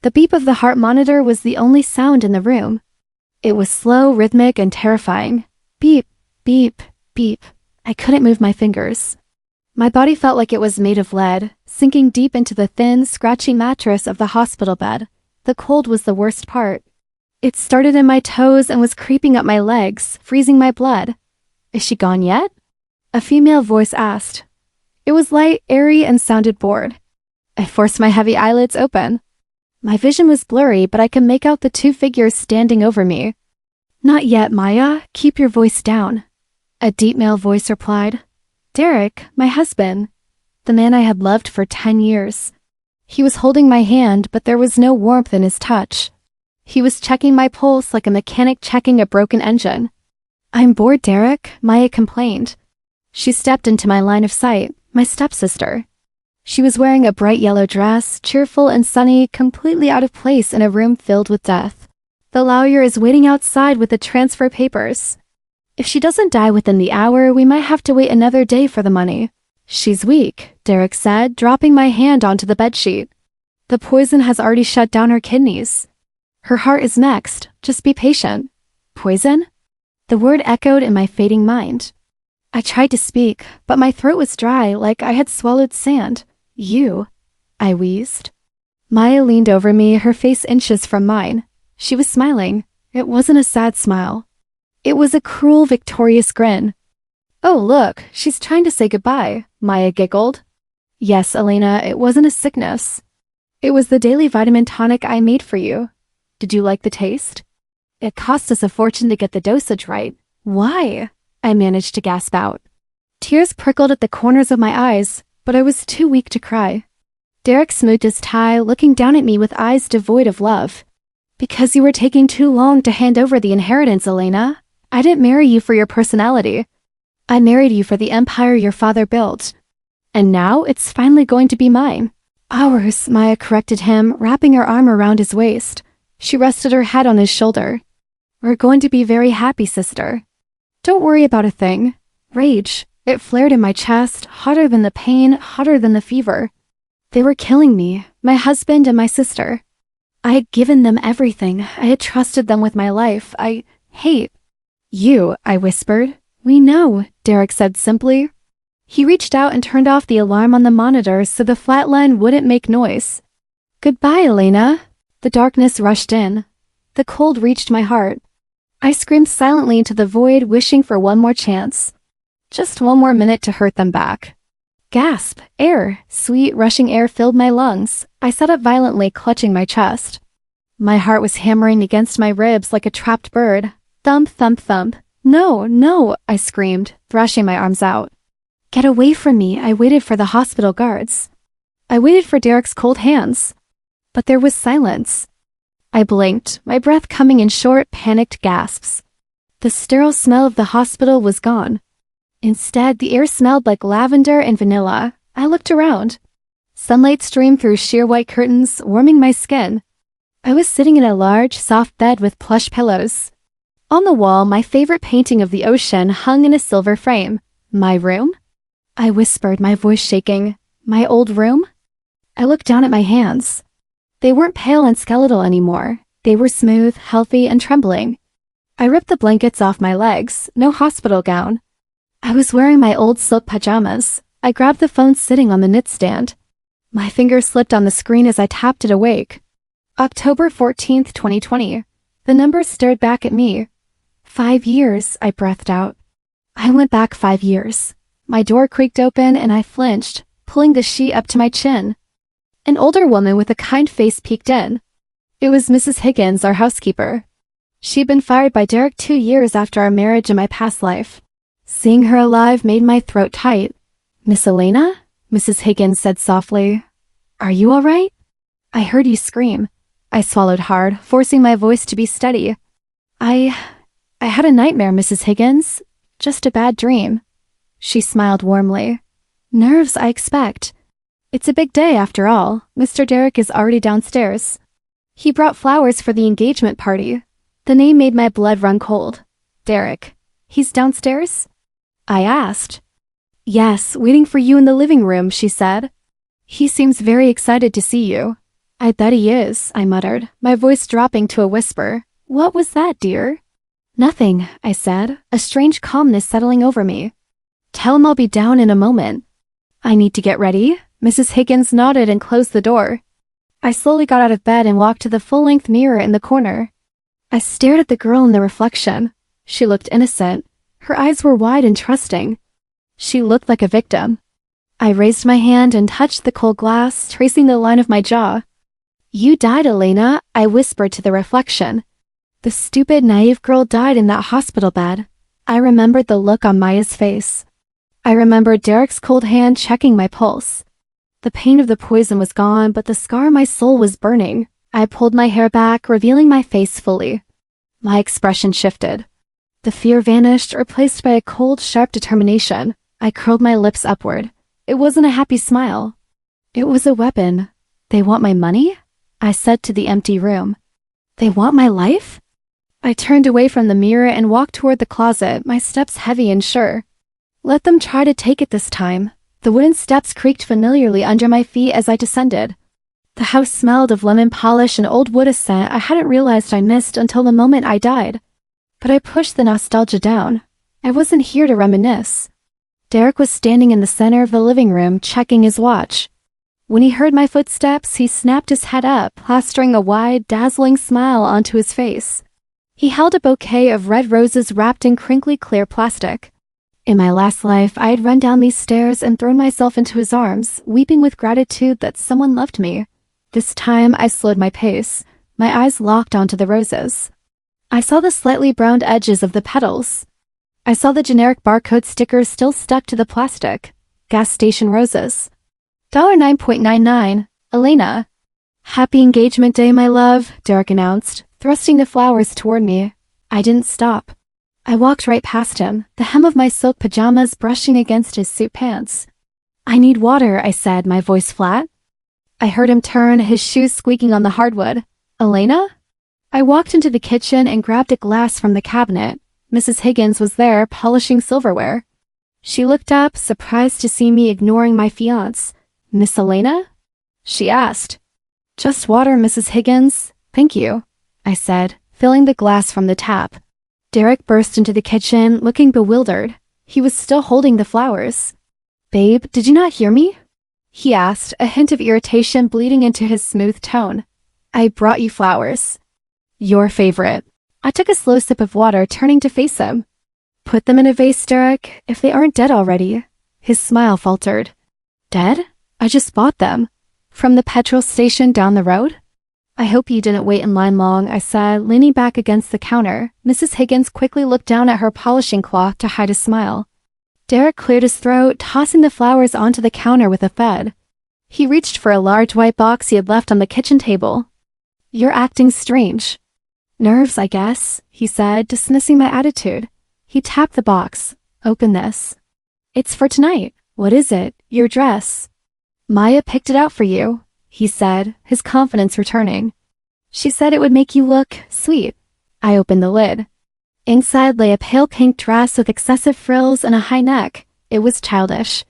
The beep of the heart monitor was the only sound in the room. It was slow, rhythmic, and terrifying. Beep, beep, beep. I couldn't move my fingers. My body felt like it was made of lead, sinking deep into the thin, scratchy mattress of the hospital bed. The cold was the worst part. It started in my toes and was creeping up my legs, freezing my blood. Is she gone yet? A female voice asked. It was light, airy, and sounded bored. I forced my heavy eyelids open. My vision was blurry, but I could make out the two figures standing over me. Not yet, Maya. Keep your voice down. A deep male voice replied. Derek, my husband. The man I had loved for 10 years. He was holding my hand, but there was no warmth in his touch. He was checking my pulse like a mechanic checking a broken engine. I'm bored, Derek, Maya complained. She stepped into my line of sight, my stepsister. She was wearing a bright yellow dress, cheerful and sunny, completely out of place in a room filled with death. The lawyer is waiting outside with the transfer papers. If she doesn't die within the hour, we might have to wait another day for the money. She's weak, Derek said, dropping my hand onto the bedsheet. The poison has already shut down her kidneys. Her heart is next. Just be patient. Poison? The word echoed in my fading mind. I tried to speak, but my throat was dry, like I had swallowed sand. You, I wheezed. Maya leaned over me, her face inches from mine. She was smiling. It wasn't a sad smile. It was a cruel, victorious grin. Oh, look, she's trying to say goodbye, Maya giggled. Yes, Elena, it wasn't a sickness. It was the daily vitamin tonic I made for you. Did you like the taste? It cost us a fortune to get the dosage right. Why? I managed to gasp out. Tears prickled at the corners of my eyes, but I was too weak to cry. Derek smoothed his tie, looking down at me with eyes devoid of love. Because you were taking too long to hand over the inheritance, Elena. I didn't marry you for your personality. I married you for the empire your father built. And now it's finally going to be mine. Ours, Maya corrected him, wrapping her arm around his waist. She rested her head on his shoulder. We're going to be very happy, sister. Don't worry about a thing. Rage. It flared in my chest, hotter than the pain, hotter than the fever. They were killing me, my husband and my sister. I had given them everything. I had trusted them with my life. I hate. You, I whispered. We know, Derek said simply. He reached out and turned off the alarm on the monitor so the flatline wouldn't make noise. Goodbye, Elena. The darkness rushed in. The cold reached my heart. I screamed silently into the void, wishing for one more chance. Just one more minute to hurt them back. Gasp! Air! Sweet, rushing air filled my lungs. I sat up violently, clutching my chest. My heart was hammering against my ribs like a trapped bird. Thump, thump, thump. No, no, I screamed, thrashing my arms out. Get away from me, I waited for the hospital guards. I waited for Derek's cold hands. But there was silence. I blinked, my breath coming in short, panicked gasps. The sterile smell of the hospital was gone. Instead, the air smelled like lavender and vanilla. I looked around. Sunlight streamed through sheer white curtains, warming my skin. I was sitting in a large, soft bed with plush pillows. On the wall, my favorite painting of the ocean hung in a silver frame. My room? I whispered, my voice shaking. My old room? I looked down at my hands. They weren't pale and skeletal anymore. They were smooth, healthy, and trembling. I ripped the blankets off my legs, no hospital gown. I was wearing my old silk pajamas. I grabbed the phone sitting on the nightstand. My finger slipped on the screen as I tapped it awake. October 14th, 2020. The number stared back at me. 5 years, I breathed out. I went back 5 years. My door creaked open and I flinched, pulling the sheet up to my chin. An older woman with a kind face peeked in. It was Mrs. Higgins, our housekeeper. She'd been fired by Derek 2 years after our marriage in my past life. Seeing her alive made my throat tight. Miss Elena? Mrs. Higgins said softly. Are you all right? I heard you scream. I swallowed hard, forcing my voice to be steady. I had a nightmare, Mrs. Higgins. Just a bad dream. She smiled warmly. Nerves, I expect. It's a big day after all. Mr. Derek is already downstairs. He brought flowers for the engagement party. The name made my blood run cold. Derek. He's downstairs? I asked. Yes, waiting for you in the living room, she said. He seems very excited to see you. I bet he is, I muttered, my voice dropping to a whisper. What was that, dear? Nothing, I said, a strange calmness settling over me. Tell him I'll be down in a moment. I need to get ready. Mrs. Higgins nodded and closed the door. I slowly got out of bed and walked to the full-length mirror in the corner. I stared at the girl in the reflection. She looked innocent. Her eyes were wide and trusting. She looked like a victim. I raised my hand and touched the cold glass, tracing the line of my jaw. You died, Elena, I whispered to the reflection. The stupid, naive girl died in that hospital bed. I remembered the look on Maya's face. I remembered Derek's cold hand checking my pulse. The pain of the poison was gone, but the scar on my soul was burning. I pulled my hair back, revealing my face fully. My expression shifted. The fear vanished, replaced by a cold, sharp determination. I curled my lips upward. It wasn't a happy smile. It was a weapon. They want my money? I said to the empty room. They want my life? I turned away from the mirror and walked toward the closet, my steps heavy and sure. Let them try to take it this time. The wooden steps creaked familiarly under my feet as I descended. The house smelled of lemon polish and old wood, a scent I hadn't realized I missed until the moment I died. But I pushed the nostalgia down. I wasn't here to reminisce. Derek was standing in the center of the living room, checking his watch. When he heard my footsteps, he snapped his head up, plastering a wide, dazzling smile onto his face. He held a bouquet of red roses wrapped in crinkly clear plastic. In my last life, I had run down these stairs and thrown myself into his arms, weeping with gratitude that someone loved me. This time, I slowed my pace. My eyes locked onto the roses. I saw the slightly browned edges of the petals. I saw the generic barcode stickers still stuck to the plastic. Gas station roses. $9.99, Elena. Happy engagement day, my love, Derek announced, thrusting the flowers toward me. I didn't stop. I walked right past him, the hem of my silk pajamas brushing against his suit pants. I need water, I said, my voice flat. I heard him turn, his shoes squeaking on the hardwood. Elena? I walked into the kitchen and grabbed a glass from the cabinet. Mrs. Higgins was there, polishing silverware. She looked up, surprised to see me ignoring my fiancé. Miss Elena? She asked. Just water, Mrs. Higgins. Thank you, I said, filling the glass from the tap. Derek burst into the kitchen, looking bewildered. He was still holding the flowers. Babe, did you not hear me? He asked, a hint of irritation bleeding into his smooth tone. I brought you flowers. Your favorite. I took a slow sip of water, turning to face him. Put them in a vase, Derek, if they aren't dead already. His smile faltered. Dead? I just bought them. From the petrol station down the road? I hope you didn't wait in line long, I said, leaning back against the counter. Mrs. Higgins quickly looked down at her polishing cloth to hide a smile. Derek cleared his throat, tossing the flowers onto the counter with a thud. He reached for a large white box he had left on the kitchen table. You're acting strange. Nerves, I guess, he said, dismissing my attitude. He tapped the box. Open this. It's for tonight. What is it? Your dress. Maya picked it out for you, he said, his confidence returning. She said it would make you look sweet. I opened the lid. Inside lay a pale pink dress with excessive frills and a high neck. It was childish.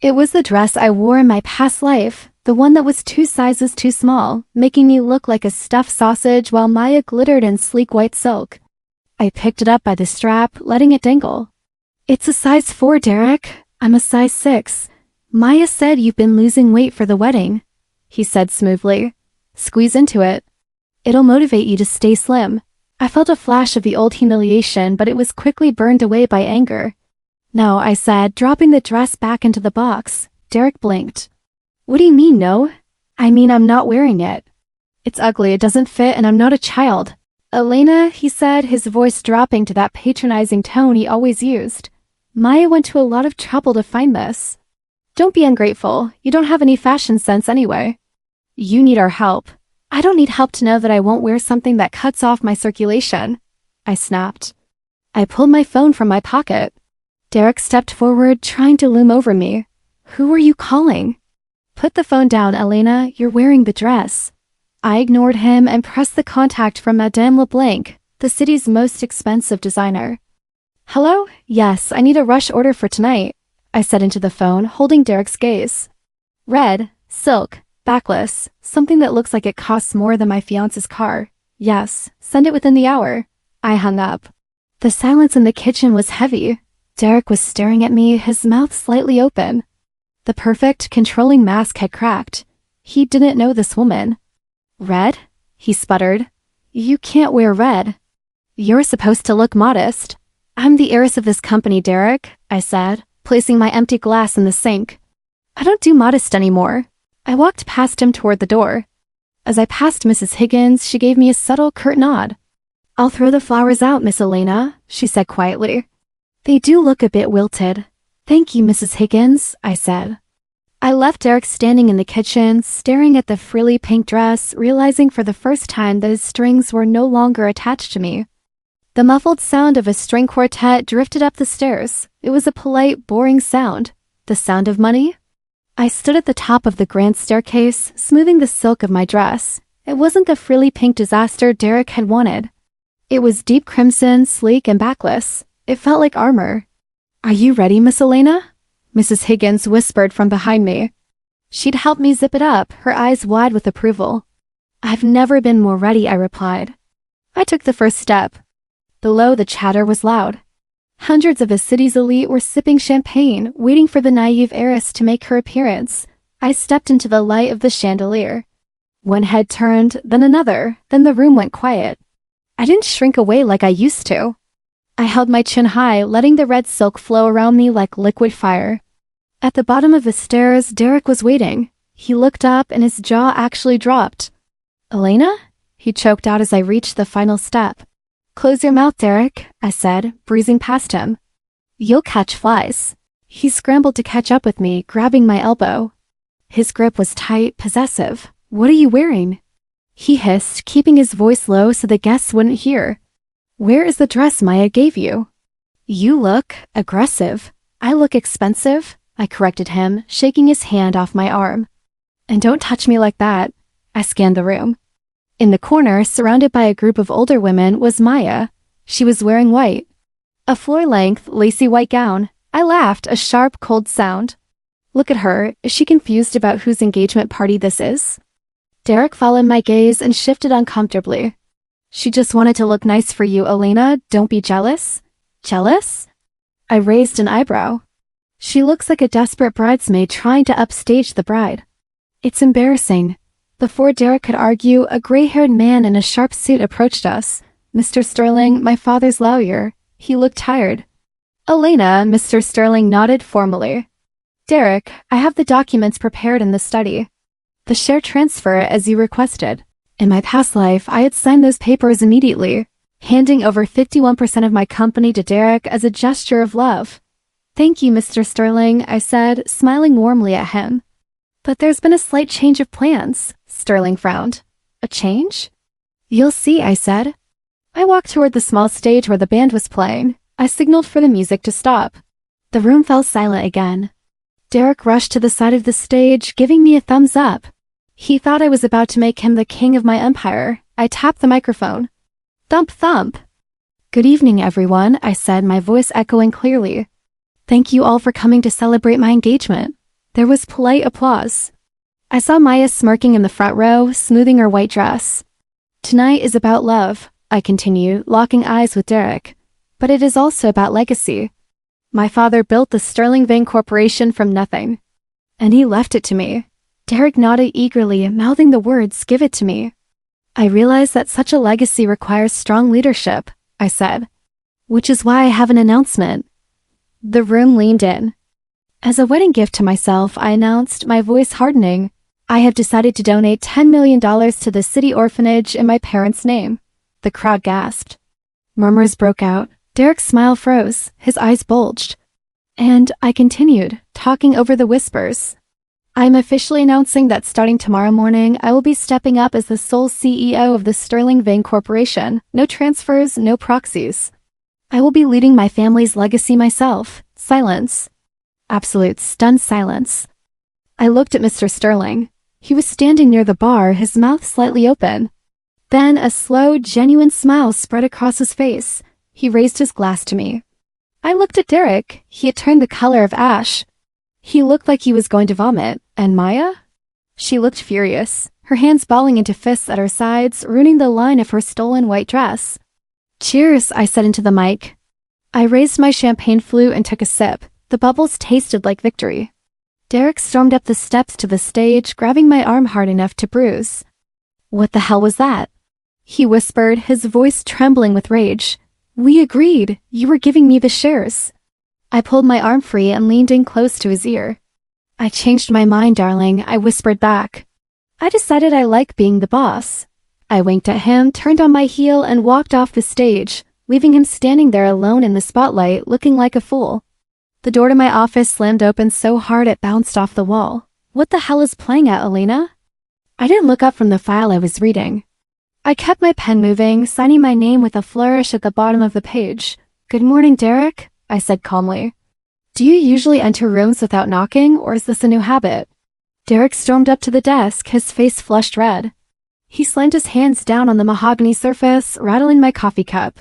It was the dress I wore in my past life, the one that was 2 sizes too small, making me look like a stuffed sausage while Maya glittered in sleek white silk. I picked it up by the strap, letting it dangle. It's a size 4, Derek. I'm a size 6. Maya said you've been losing weight for the wedding, he said smoothly. Squeeze into it. It'll motivate you to stay slim. I felt a flash of the old humiliation, but it was quickly burned away by anger. No, I said, dropping the dress back into the box. Derek blinked. What do you mean, no? I mean, I'm not wearing it. It's ugly, it doesn't fit, and I'm not a child. Elena, he said, his voice dropping to that patronizing tone he always used. Maya went to a lot of trouble to find this. Don't be ungrateful. You don't have any fashion sense anyway. You need our help. I don't need help to know that I won't wear something that cuts off my circulation, I snapped. I pulled my phone from my pocket. Derek stepped forward, trying to loom over me. Who are you calling? Put the phone down, Elena. You're wearing the dress. I ignored him and pressed the contact from Madame LeBlanc, the city's most expensive designer. Hello? Yes, I need a rush order for tonight, I said into the phone, holding Derek's gaze. Red, silk, Backless, something that looks like it costs more than my fiance's car. Yes, send it within the hour. I hung up. The silence in the kitchen was heavy. Derek was staring at me, his mouth slightly open. The perfect, controlling mask had cracked. He didn't know this woman. Red? He sputtered. You can't wear red. You're supposed to look modest. I'm the heiress of this company, Derek, I said, placing my empty glass in the sink. I don't do modest anymore. I walked past him toward the door. As I passed Mrs. Higgins, she gave me a subtle, curt nod. I'll throw the flowers out, Miss Elena, she said quietly. They do look a bit wilted. Thank you, Mrs. Higgins, I said. I left Derek standing in the kitchen, staring at the frilly pink dress, realizing for the first time that his strings were no longer attached to me. The muffled sound of a string quartet drifted up the stairs. It was a polite, boring sound. The sound of money? I stood at the top of the grand staircase, smoothing the silk of my dress. It wasn't the frilly pink disaster Derek had wanted. It was deep crimson, sleek, and backless. It felt like armor. Are you ready, Miss Elena? Mrs. Higgins whispered from behind me. She'd helped me zip it up, her eyes wide with approval. I've never been more ready, I replied. I took the first step. Below, the chatter was loud. Hundreds of the city's elite were sipping champagne, waiting for the naive heiress to make her appearance. I stepped into the light of the chandelier. One head turned, then another, then the room went quiet. I didn't shrink away like I used to. I held my chin high, letting the red silk flow around me like liquid fire. At the bottom of the stairs, Derek was waiting. He looked up and his jaw actually dropped. Elena? He choked out as I reached the final step. Close your mouth, Derek, I said, breezing past him. You'll catch flies. He scrambled to catch up with me, grabbing my elbow. His grip was tight, possessive. What are you wearing? He hissed, keeping his voice low so the guests wouldn't hear. Where is the dress Maya gave you? You look aggressive. I look expensive, I corrected him, shaking his hand off my arm. And don't touch me like that. I scanned the room. In the corner, surrounded by a group of older women, was Maya. She was wearing white. A floor-length, lacy white gown. I laughed, a sharp, cold sound. Look at her. Is she confused about whose engagement party this is? Derek followed my gaze and shifted uncomfortably. She just wanted to look nice for you, Elena. Don't be jealous. Jealous? I raised an eyebrow. She looks like a desperate bridesmaid trying to upstage the bride. It's embarrassing. Before Derek could argue, a gray-haired man in a sharp suit approached us. Mr. Sterling, my father's lawyer. He looked tired. Elena, Mr. Sterling nodded formally. Derek, I have the documents prepared in the study. The share transfer as you requested. In my past life, I had signed those papers immediately, handing over 51% of my company to Derek as a gesture of love. Thank you, Mr. Sterling, I said, smiling warmly at him. But there's been a slight change of plans. Sterling frowned. A change? You'll see, I said. I walked toward the small stage where the band was playing. I signaled for the music to stop. The room fell silent again. Derek rushed to the side of the stage, giving me a thumbs up. He thought I was about to make him the king of my empire. I tapped the microphone. Thump, thump. Good evening, everyone, I said, my voice echoing clearly. Thank you all for coming to celebrate my engagement. There was polite applause. I saw Maya smirking in the front row, smoothing her white dress. Tonight is about love, I continued, locking eyes with Derek. But it is also about legacy. My father built the Sterling Vein Corporation from nothing. And he left it to me. Derek nodded eagerly, mouthing the words, give it to me. I realize that such a legacy requires strong leadership, I said. Which is why I have an announcement. The room leaned in. As a wedding gift to myself, I announced, my voice hardening, I have decided to donate $10 million to the city orphanage in my parents' name. The crowd gasped. Murmurs broke out. Derek's smile froze. His eyes bulged. And I continued, talking over the whispers. I am officially announcing that starting tomorrow morning, I will be stepping up as the sole CEO of the Sterling Vein Corporation. No transfers, no proxies. I will be leading my family's legacy myself. Silence. Absolute stunned silence. I looked at Mr. Sterling. He was standing near the bar, his mouth slightly open. Then a slow, genuine smile spread across his face. He raised his glass to me. I looked at Derek. He had turned the color of ash. He looked like he was going to vomit. And Maya? She looked furious, her hands balling into fists at her sides, ruining the line of her stolen white dress. "Cheers," I said into the mic. I raised my champagne flute and took a sip. The bubbles tasted like victory. Derek stormed up the steps to the stage, grabbing my arm hard enough to bruise. "What the hell was that?" he whispered, his voice trembling with rage. "We agreed. You were giving me the shares." I pulled my arm free and leaned in close to his ear. "I changed my mind, darling," I whispered back. "I decided I like being the boss." I winked at him, turned on my heel, and walked off the stage, leaving him standing there alone in the spotlight, looking like a fool. The door to my office slammed open so hard it bounced off the wall. "What the hell is playing at, Elena?" I didn't look up from the file I was reading. I kept my pen moving, signing my name with a flourish at the bottom of the page. "Good morning, Derek," I said calmly. "Do you usually enter rooms without knocking, or is this a new habit?" Derek stormed up to the desk, his face flushed red. He slammed his hands down on the mahogany surface, rattling my coffee cup.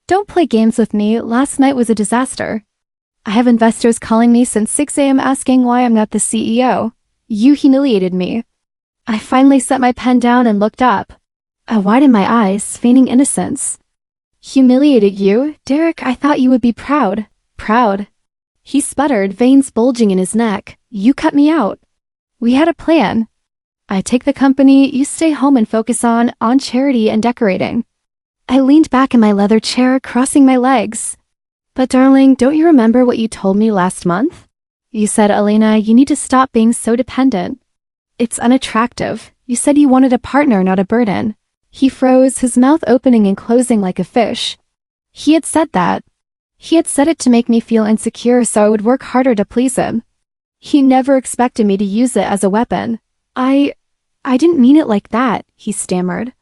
"Don't play games with me. Last night was a disaster. I have investors calling me since 6 a.m. asking why I'm not the CEO. You humiliated me." I finally set my pen down and looked up. I widened my eyes, feigning innocence. "Humiliated you? Derek, I thought you would be proud." "Proud?" He sputtered, veins bulging in his neck. "You cut me out. We had a plan. I take the company, you stay home and focus on charity and decorating." I leaned back in my leather chair, crossing my legs. "But darling, don't you remember what you told me last month? You said, Elena, you need to stop being so dependent. It's unattractive. You said you wanted a partner, not a burden." He froze, his mouth opening and closing like a fish. He had said that. He had said it to make me feel insecure so I would work harder to please him. He never expected me to use it as a weapon. I didn't mean it like that," he stammered.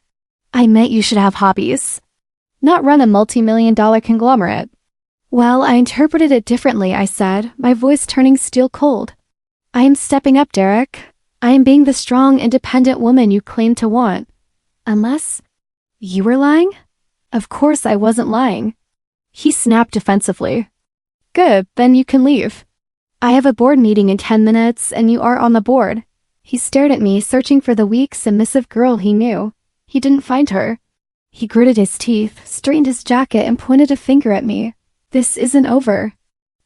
"I meant you should have hobbies. Not run a multi-million-dollar conglomerate." "Well, I interpreted it differently," I said, my voice turning steel cold. "I am stepping up, Derek. I am being the strong, independent woman you claim to want. Unless you were lying?" "Of course I wasn't lying." He snapped defensively. "Good, then you can leave. I have a board meeting in 10 minutes, and you are on the board." He stared at me, searching for the weak, submissive girl he knew. He didn't find her. He gritted his teeth, straightened his jacket, and pointed a finger at me. "This isn't over.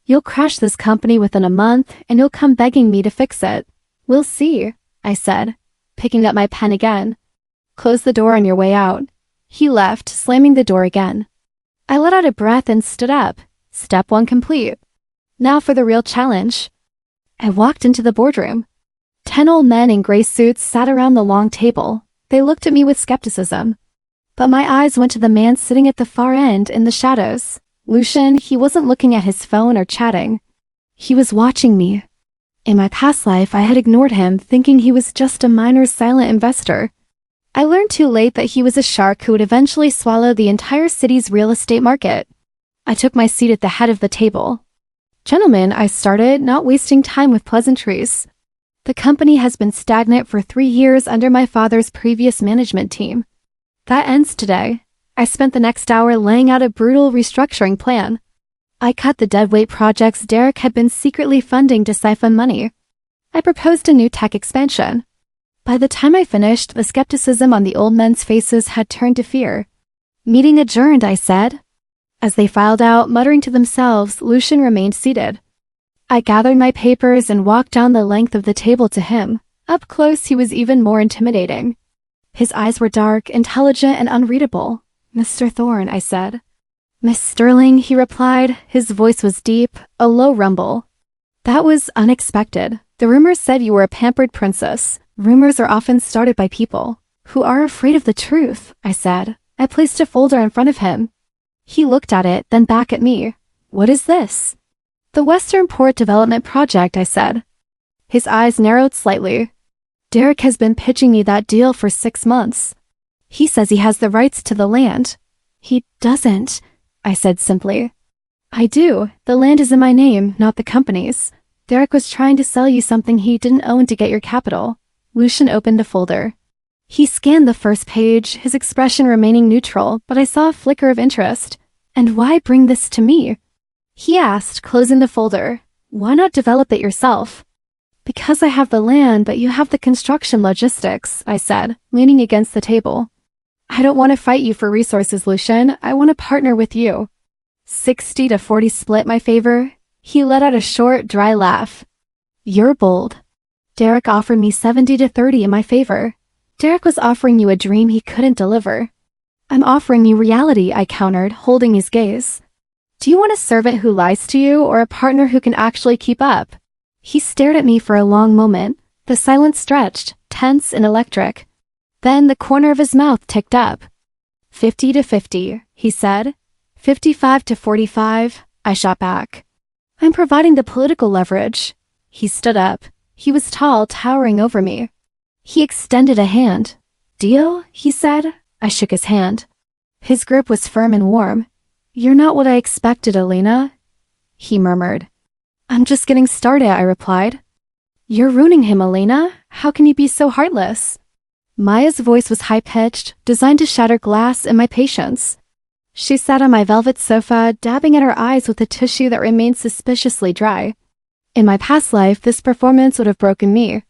You'll crash this company within a month, and you'll come begging me to fix it. We'll see," I said, picking up my pen again. "Close the door on your way out." He left, slamming the door again. I let out a breath and stood up. Step 1 complete. Now for the real challenge. I walked into the boardroom. 10 old men in gray suits sat around the long table. They looked at me with skepticism. But my eyes went to the man sitting at the far end in the shadows. Lucian, he wasn't looking at his phone or chatting. He was watching me. In my past life, I had ignored him, thinking he was just a minor silent investor. I learned too late that he was a shark who would eventually swallow the entire city's real estate market. I took my seat at the head of the table. "Gentlemen," I started, not wasting time with pleasantries. "The company has been stagnant for 3 years under my father's previous management team. That ends today." I spent the next hour laying out a brutal restructuring plan. I cut the deadweight projects Derek had been secretly funding to siphon money. I proposed a new tech expansion. By the time I finished, the skepticism on the old men's faces had turned to fear. "Meeting adjourned," I said. As they filed out, muttering to themselves, Lucian remained seated. I gathered my papers and walked down the length of the table to him. Up close, he was even more intimidating. His eyes were dark, intelligent, and unreadable. "Mr. Thorne," I said. "Miss Sterling," he replied. His voice was deep, a low rumble. "That was unexpected. The rumors said you were a pampered princess. Rumors are often started by people who are afraid of the truth," I said. I placed a folder in front of him. He looked at it, then back at me. "What is this?" "The Western Port Development Project," I said. His eyes narrowed slightly. "Derek has been pitching me that deal for 6 months. He says he has the rights to the land." "He doesn't," I said simply. "I do. The land is in my name, not the company's. Derek was trying to sell you something he didn't own to get your capital." Lucian opened a folder. He scanned the first page, his expression remaining neutral, but I saw a flicker of interest. "And why bring this to me?" he asked, closing the folder. "Why not develop it yourself?" Because I have the land, but you have the construction logistics, I said, leaning against the table. I don't want to fight you for resources, Lucian. I want to partner with you. 60-40 split my favor. He let out a short, dry laugh. You're bold. Derek offered me 70-30 in my favor. Derek was offering you a dream he couldn't deliver. I'm offering you reality, I countered, holding his gaze. Do you want a servant who lies to you or a partner who can actually keep up? He stared at me for a long moment. The silence stretched, tense and electric. Then the corner of his mouth ticked up. 50-50, he said. 55-45, I shot back. I'm providing the political leverage. He stood up. He was tall, towering over me. He extended a hand. Deal? He said. I shook his hand. His grip was firm and warm. You're not what I expected, Elena, he murmured. I'm just getting started, I replied. You're ruining him, Elena. How can you be so heartless? Maya's voice was high-pitched, designed to shatter glass and my patience. She sat on my velvet sofa, dabbing at her eyes with a tissue that remained suspiciously dry. In my past life, this performance would have broken me.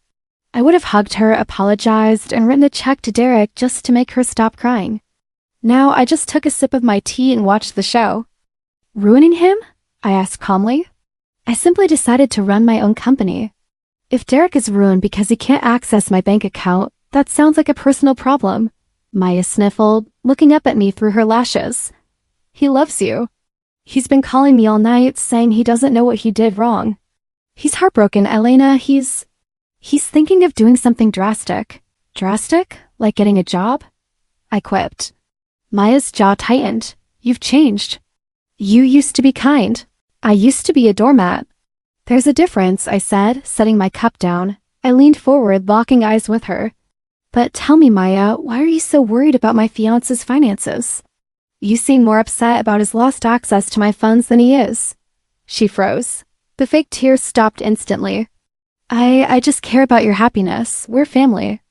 I would have hugged her, apologized, and written a check to Derek just to make her stop crying. Now I just took a sip of my tea and watched the show. Ruining him? I asked calmly. I simply decided to run my own company. If Derek is ruined because he can't access my bank account, that sounds like a personal problem. Maya sniffled, looking up at me through her lashes. He loves you. He's been calling me all night, saying he doesn't know what he did wrong. He's heartbroken, Elena. He's thinking of doing something drastic. Drastic? Like getting a job? I quipped. Maya's jaw tightened. You've changed. You used to be kind. I used to be a doormat. There's a difference, I said, setting my cup down. I leaned forward, locking eyes with her. But tell me, Maya, why are you so worried about my fiancé's finances? You seem more upset about his lost access to my funds than he is. She froze. The fake tears stopped instantly. I just care about your happiness. We're family.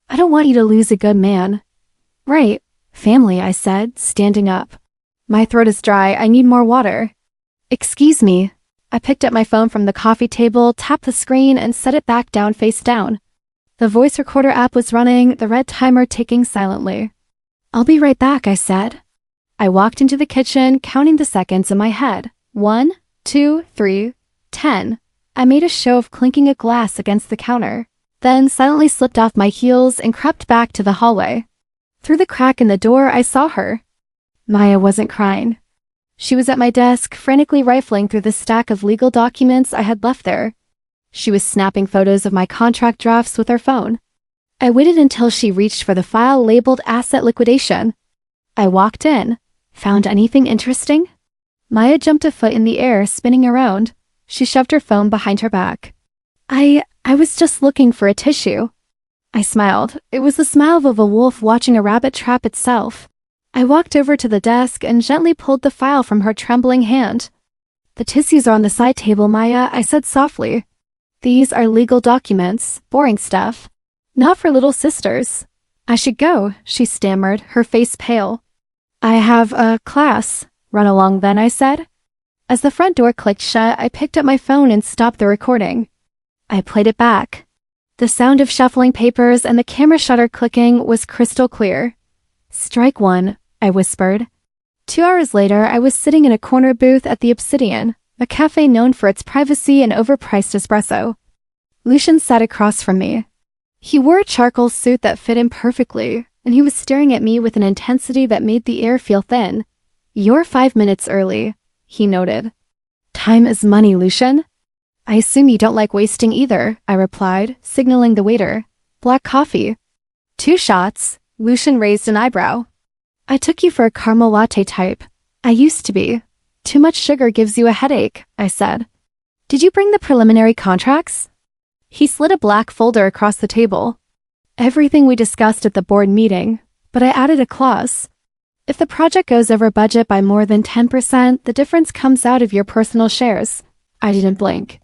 I don't want you to lose a good man. Right. Family, I said, standing up. My throat is dry. I need more water. Excuse me. I picked up my phone from the coffee table, tapped the screen, and set it back down face down. The voice recorder app was running, the red timer ticking silently. I'll be right back, I said. I walked into the kitchen, counting the seconds in my head. 1, 2, 3, 10. I made a show of clinking a glass against the counter, then silently slipped off my heels and crept back to the hallway. Through the crack in the door, I saw her. Maya wasn't crying. She was at my desk, frantically rifling through the stack of legal documents I had left there. She was snapping photos of my contract drafts with her phone. I waited until she reached for the file labeled Asset Liquidation. I walked in. Found anything interesting? Maya jumped a foot in the air, spinning around. She shoved her phone behind her back. I was just looking for a tissue. I smiled. It was the smile of a wolf watching a rabbit trap itself. I walked over to the desk and gently pulled the file from her trembling hand. The tissues are on the side table, Maya, I said softly. These are legal documents, boring stuff. Not for little sisters. I should go, she stammered, her face pale. I have a class. Run along then, I said. As the front door clicked shut, I picked up my phone and stopped the recording. I played it back. The sound of shuffling papers and the camera shutter clicking was crystal clear. Strike one, I whispered. 2 hours later, I was sitting in a corner booth at the Obsidian, a cafe known for its privacy and overpriced espresso. Lucian sat across from me. He wore a charcoal suit that fit him perfectly, and he was staring at me with an intensity that made the air feel thin. You're 5 minutes early, he noted. Time is money, Lucian. I assume you don't like wasting either, I replied, signaling the waiter. Black coffee. 2 shots. Lucian raised an eyebrow. I took you for a caramel latte type. I used to be. Too much sugar gives you a headache, I said. Did you bring the preliminary contracts? He slid a black folder across the table. Everything we discussed at the board meeting, but I added a clause. If the project goes over budget by more than 10%, the difference comes out of your personal shares. I didn't blink.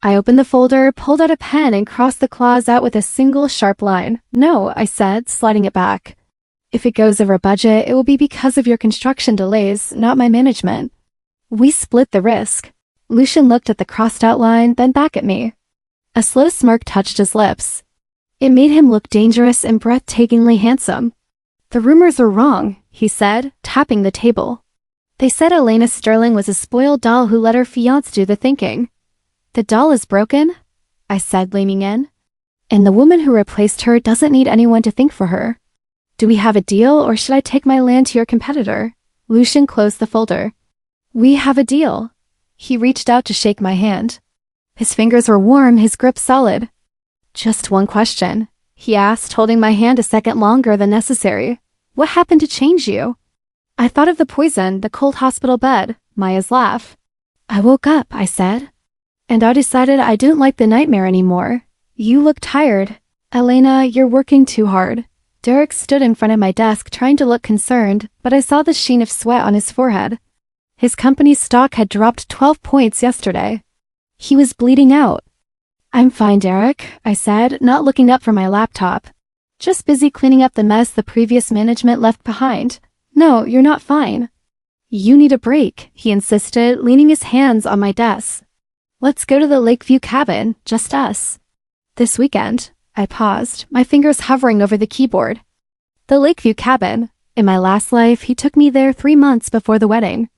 I opened the folder, pulled out a pen, and crossed the clause out with a single sharp line. No, I said, sliding it back. If it goes over budget, it will be because of your construction delays, not my management. We split the risk. Lucian looked at the crossed out line, then back at me. A slow smirk touched his lips. It made him look dangerous and breathtakingly handsome. The rumors are wrong, he said, tapping the table. They said Elena Sterling was a spoiled doll who let her fiancé do the thinking. The doll is broken? I said, leaning in. And the woman who replaced her doesn't need anyone to think for her. Do we have a deal, or should I take my land to your competitor? Lucian closed the folder. We have a deal. He reached out to shake my hand. His fingers were warm, his grip solid. Just one question, he asked, holding my hand a second longer than necessary. What happened to change you? I thought of the poison, the cold hospital bed, Maya's laugh. I woke up, I said. And I decided I didn't like the nightmare anymore. You look tired. Elena, you're working too hard. Derek stood in front of my desk trying to look concerned, but I saw the sheen of sweat on his forehead. His company's stock had dropped 12 points yesterday. He was bleeding out. I'm fine, Derek, I said, not looking up from my laptop. Just busy cleaning up the mess the previous management left behind. No, you're not fine. You need a break, he insisted, leaning his hands on my desk. Let's go to the Lakeview cabin, just us. This weekend. I paused, my fingers hovering over the keyboard. The Lakeview cabin. In my last life, he took me there 3 months before the wedding.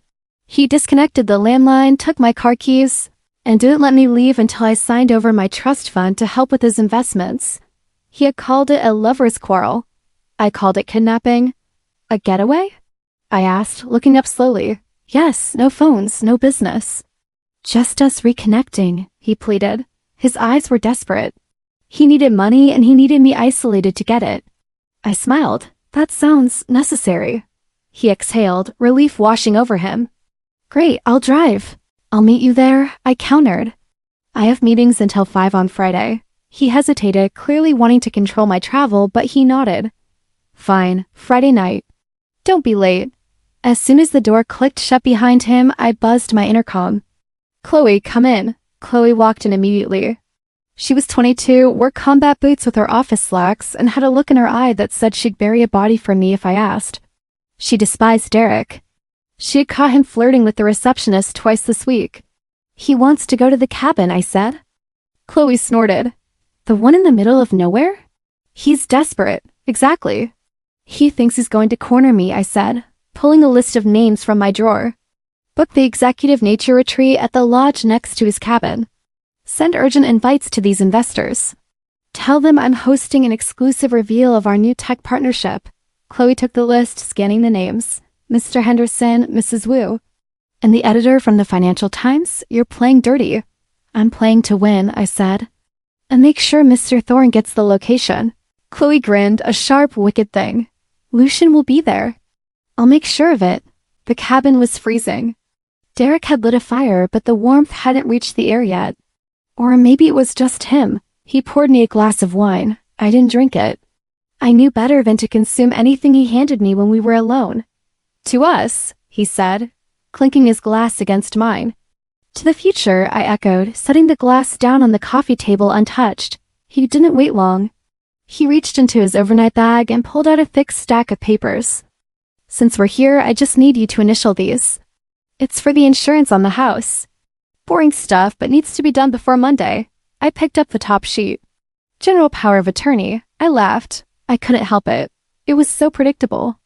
He disconnected the landline, took my car keys, and didn't let me leave until I signed over my trust fund to help with his investments. He had called it a lover's quarrel. I called it kidnapping. A getaway? I asked, looking up slowly. Yes, no phones, no business. Just us reconnecting, he pleaded. His eyes were desperate. He needed money and he needed me isolated to get it. I smiled. That sounds necessary. He exhaled, relief washing over him. Great, I'll drive. I'll meet you there, I countered. I have meetings until 5 on Friday. He hesitated, clearly wanting to control my travel, but he nodded. Fine, Friday night. Don't be late. As soon as the door clicked shut behind him, I buzzed my intercom. Chloe, come in. Chloe walked in immediately. She was 22, wore combat boots with her office slacks, and had a look in her eye that said she'd bury a body for me if I asked. She despised Derek. She had caught him flirting with the receptionist twice this week. He wants to go to the cabin, I said. Chloe snorted. The one in the middle of nowhere? He's desperate. Exactly. He thinks he's going to corner me, I said, pulling a list of names from my drawer. Book the executive nature retreat at the lodge next to his cabin. Send urgent invites to these investors. Tell them I'm hosting an exclusive reveal of our new tech partnership. Chloe took the list, scanning the names. Mr. Henderson, Mrs. Wu. And the editor from the Financial Times? You're playing dirty. I'm playing to win, I said. And make sure Mr. Thorne gets the location. Chloe grinned, a sharp, wicked thing. Lucian will be there. I'll make sure of it. The cabin was freezing. Derek had lit a fire, but the warmth hadn't reached the air yet. Or maybe it was just him. He poured me a glass of wine. I didn't drink it. I knew better than to consume anything he handed me when we were alone. To us, he said, clinking his glass against mine. To the future, I echoed, setting the glass down on the coffee table untouched. He didn't wait long. He reached into his overnight bag and pulled out a thick stack of papers. Since we're here, I just need you to initial these. It's for the insurance on the house. Boring stuff, but needs to be done before Monday. I picked up the top sheet. General power of attorney. I laughed. I couldn't help it. It was so predictable.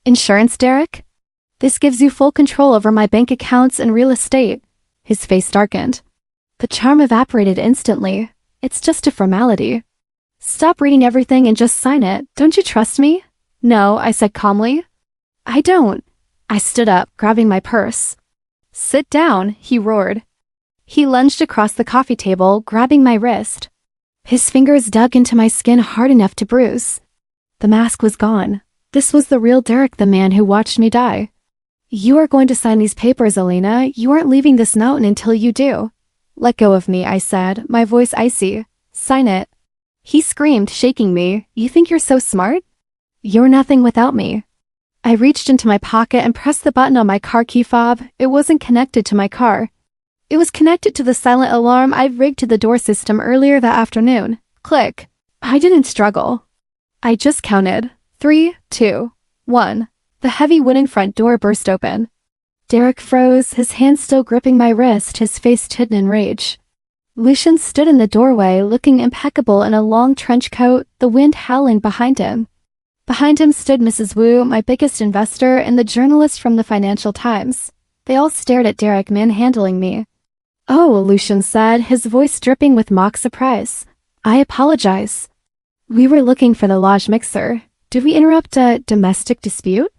Insurance, Derek? This gives you full control over my bank accounts and real estate. His face darkened. The charm evaporated instantly. It's just a formality. Stop reading everything and just sign it. Don't you trust me? No, I said calmly. I don't. I stood up, grabbing my purse. Sit down, he roared. He lunged across the coffee table, grabbing my wrist. His fingers dug into my skin hard enough to bruise. The mask was gone. This was the real Derek, the man who watched me die. You are going to sign these papers, Elena. You aren't leaving this mountain until you do. Let go of me, I said, my voice icy. Sign it. He screamed, shaking me. You think you're so smart? You're nothing without me. I reached into my pocket and pressed the button on my car key fob. It wasn't connected to my car. It was connected to the silent alarm I'd rigged to the door system earlier that afternoon. Click. I didn't struggle. I just counted. 3, 2, 1. The heavy wooden front door burst open. Derek froze, his hand still gripping my wrist, his face hidden in rage. Lucian stood in the doorway, looking impeccable in a long trench coat, the wind howling behind him. Behind him stood Mrs. Wu, my biggest investor, and the journalist from the Financial Times. They all stared at Derek manhandling me. "Oh," Lucian said, his voice dripping with mock surprise. "I apologize. We were looking for the lodge mixer. Did we interrupt a domestic dispute?"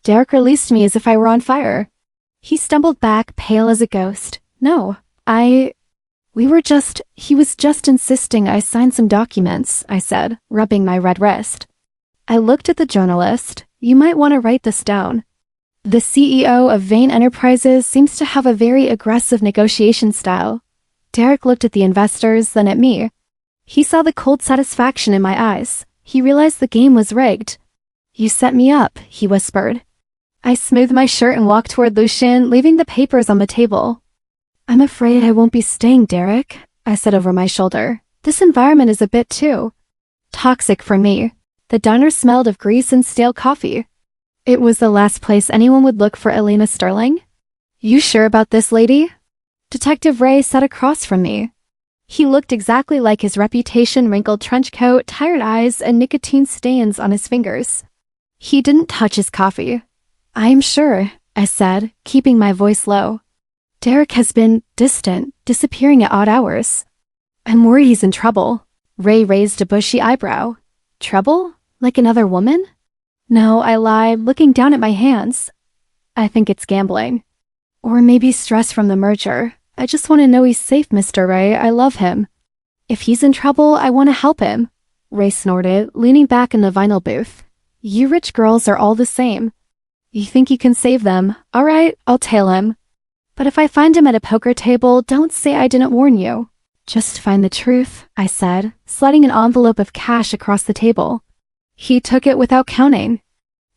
Derek released me as if I were on fire. He stumbled back, pale as a ghost. "No, he was just insisting I sign some documents," I said, rubbing my red wrist. I looked at the journalist. "You might want to write this down. The CEO of Vane Enterprises seems to have a very aggressive negotiation style." Derek looked at the investors, then at me. He saw the cold satisfaction in my eyes. He realized the game was rigged. "You set me up," he whispered. I smoothed my shirt and walked toward Lucian, leaving the papers on the table. "I'm afraid I won't be staying, Derek," I said over my shoulder. "This environment is a bit too toxic for me." The diner smelled of grease and stale coffee. It was the last place anyone would look for Elena Sterling. "You sure about this, lady?" Detective Ray sat across from me. He looked exactly like his reputation, wrinkled trench coat, tired eyes, and nicotine stains on his fingers. He didn't touch his coffee. "I am sure," I said, keeping my voice low. "Derek has been distant, disappearing at odd hours. I'm worried he's in trouble." Ray raised a bushy eyebrow. "Trouble? Like another woman?" "No," I lied, looking down at my hands. "I think it's gambling. Or maybe stress from the merger. I just want to know he's safe, Mr. Ray. I love him. If he's in trouble, I want to help him." Ray snorted, leaning back in the vinyl booth. "You rich girls are all the same. You think you can save them. All right, I'll tail him. But if I find him at a poker table, don't say I didn't warn you." "Just find the truth," I said, sliding an envelope of cash across the table. He took it without counting.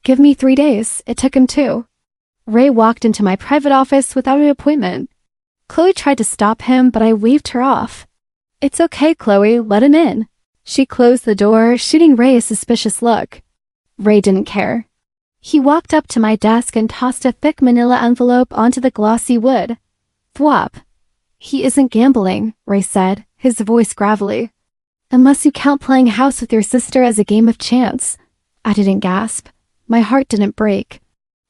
"Give me 3 days. It took him 2. Ray walked into my private office without an appointment. Chloe tried to stop him, but I waved her off. "It's okay, Chloe, let him in." She closed the door, shooting Ray a suspicious look. Ray didn't care. He walked up to my desk and tossed a thick manila envelope onto the glossy wood. "Thwop." "He isn't gambling," Ray said, his voice gravelly. "Unless you count playing house with your sister as a game of chance." I didn't gasp. My heart didn't break.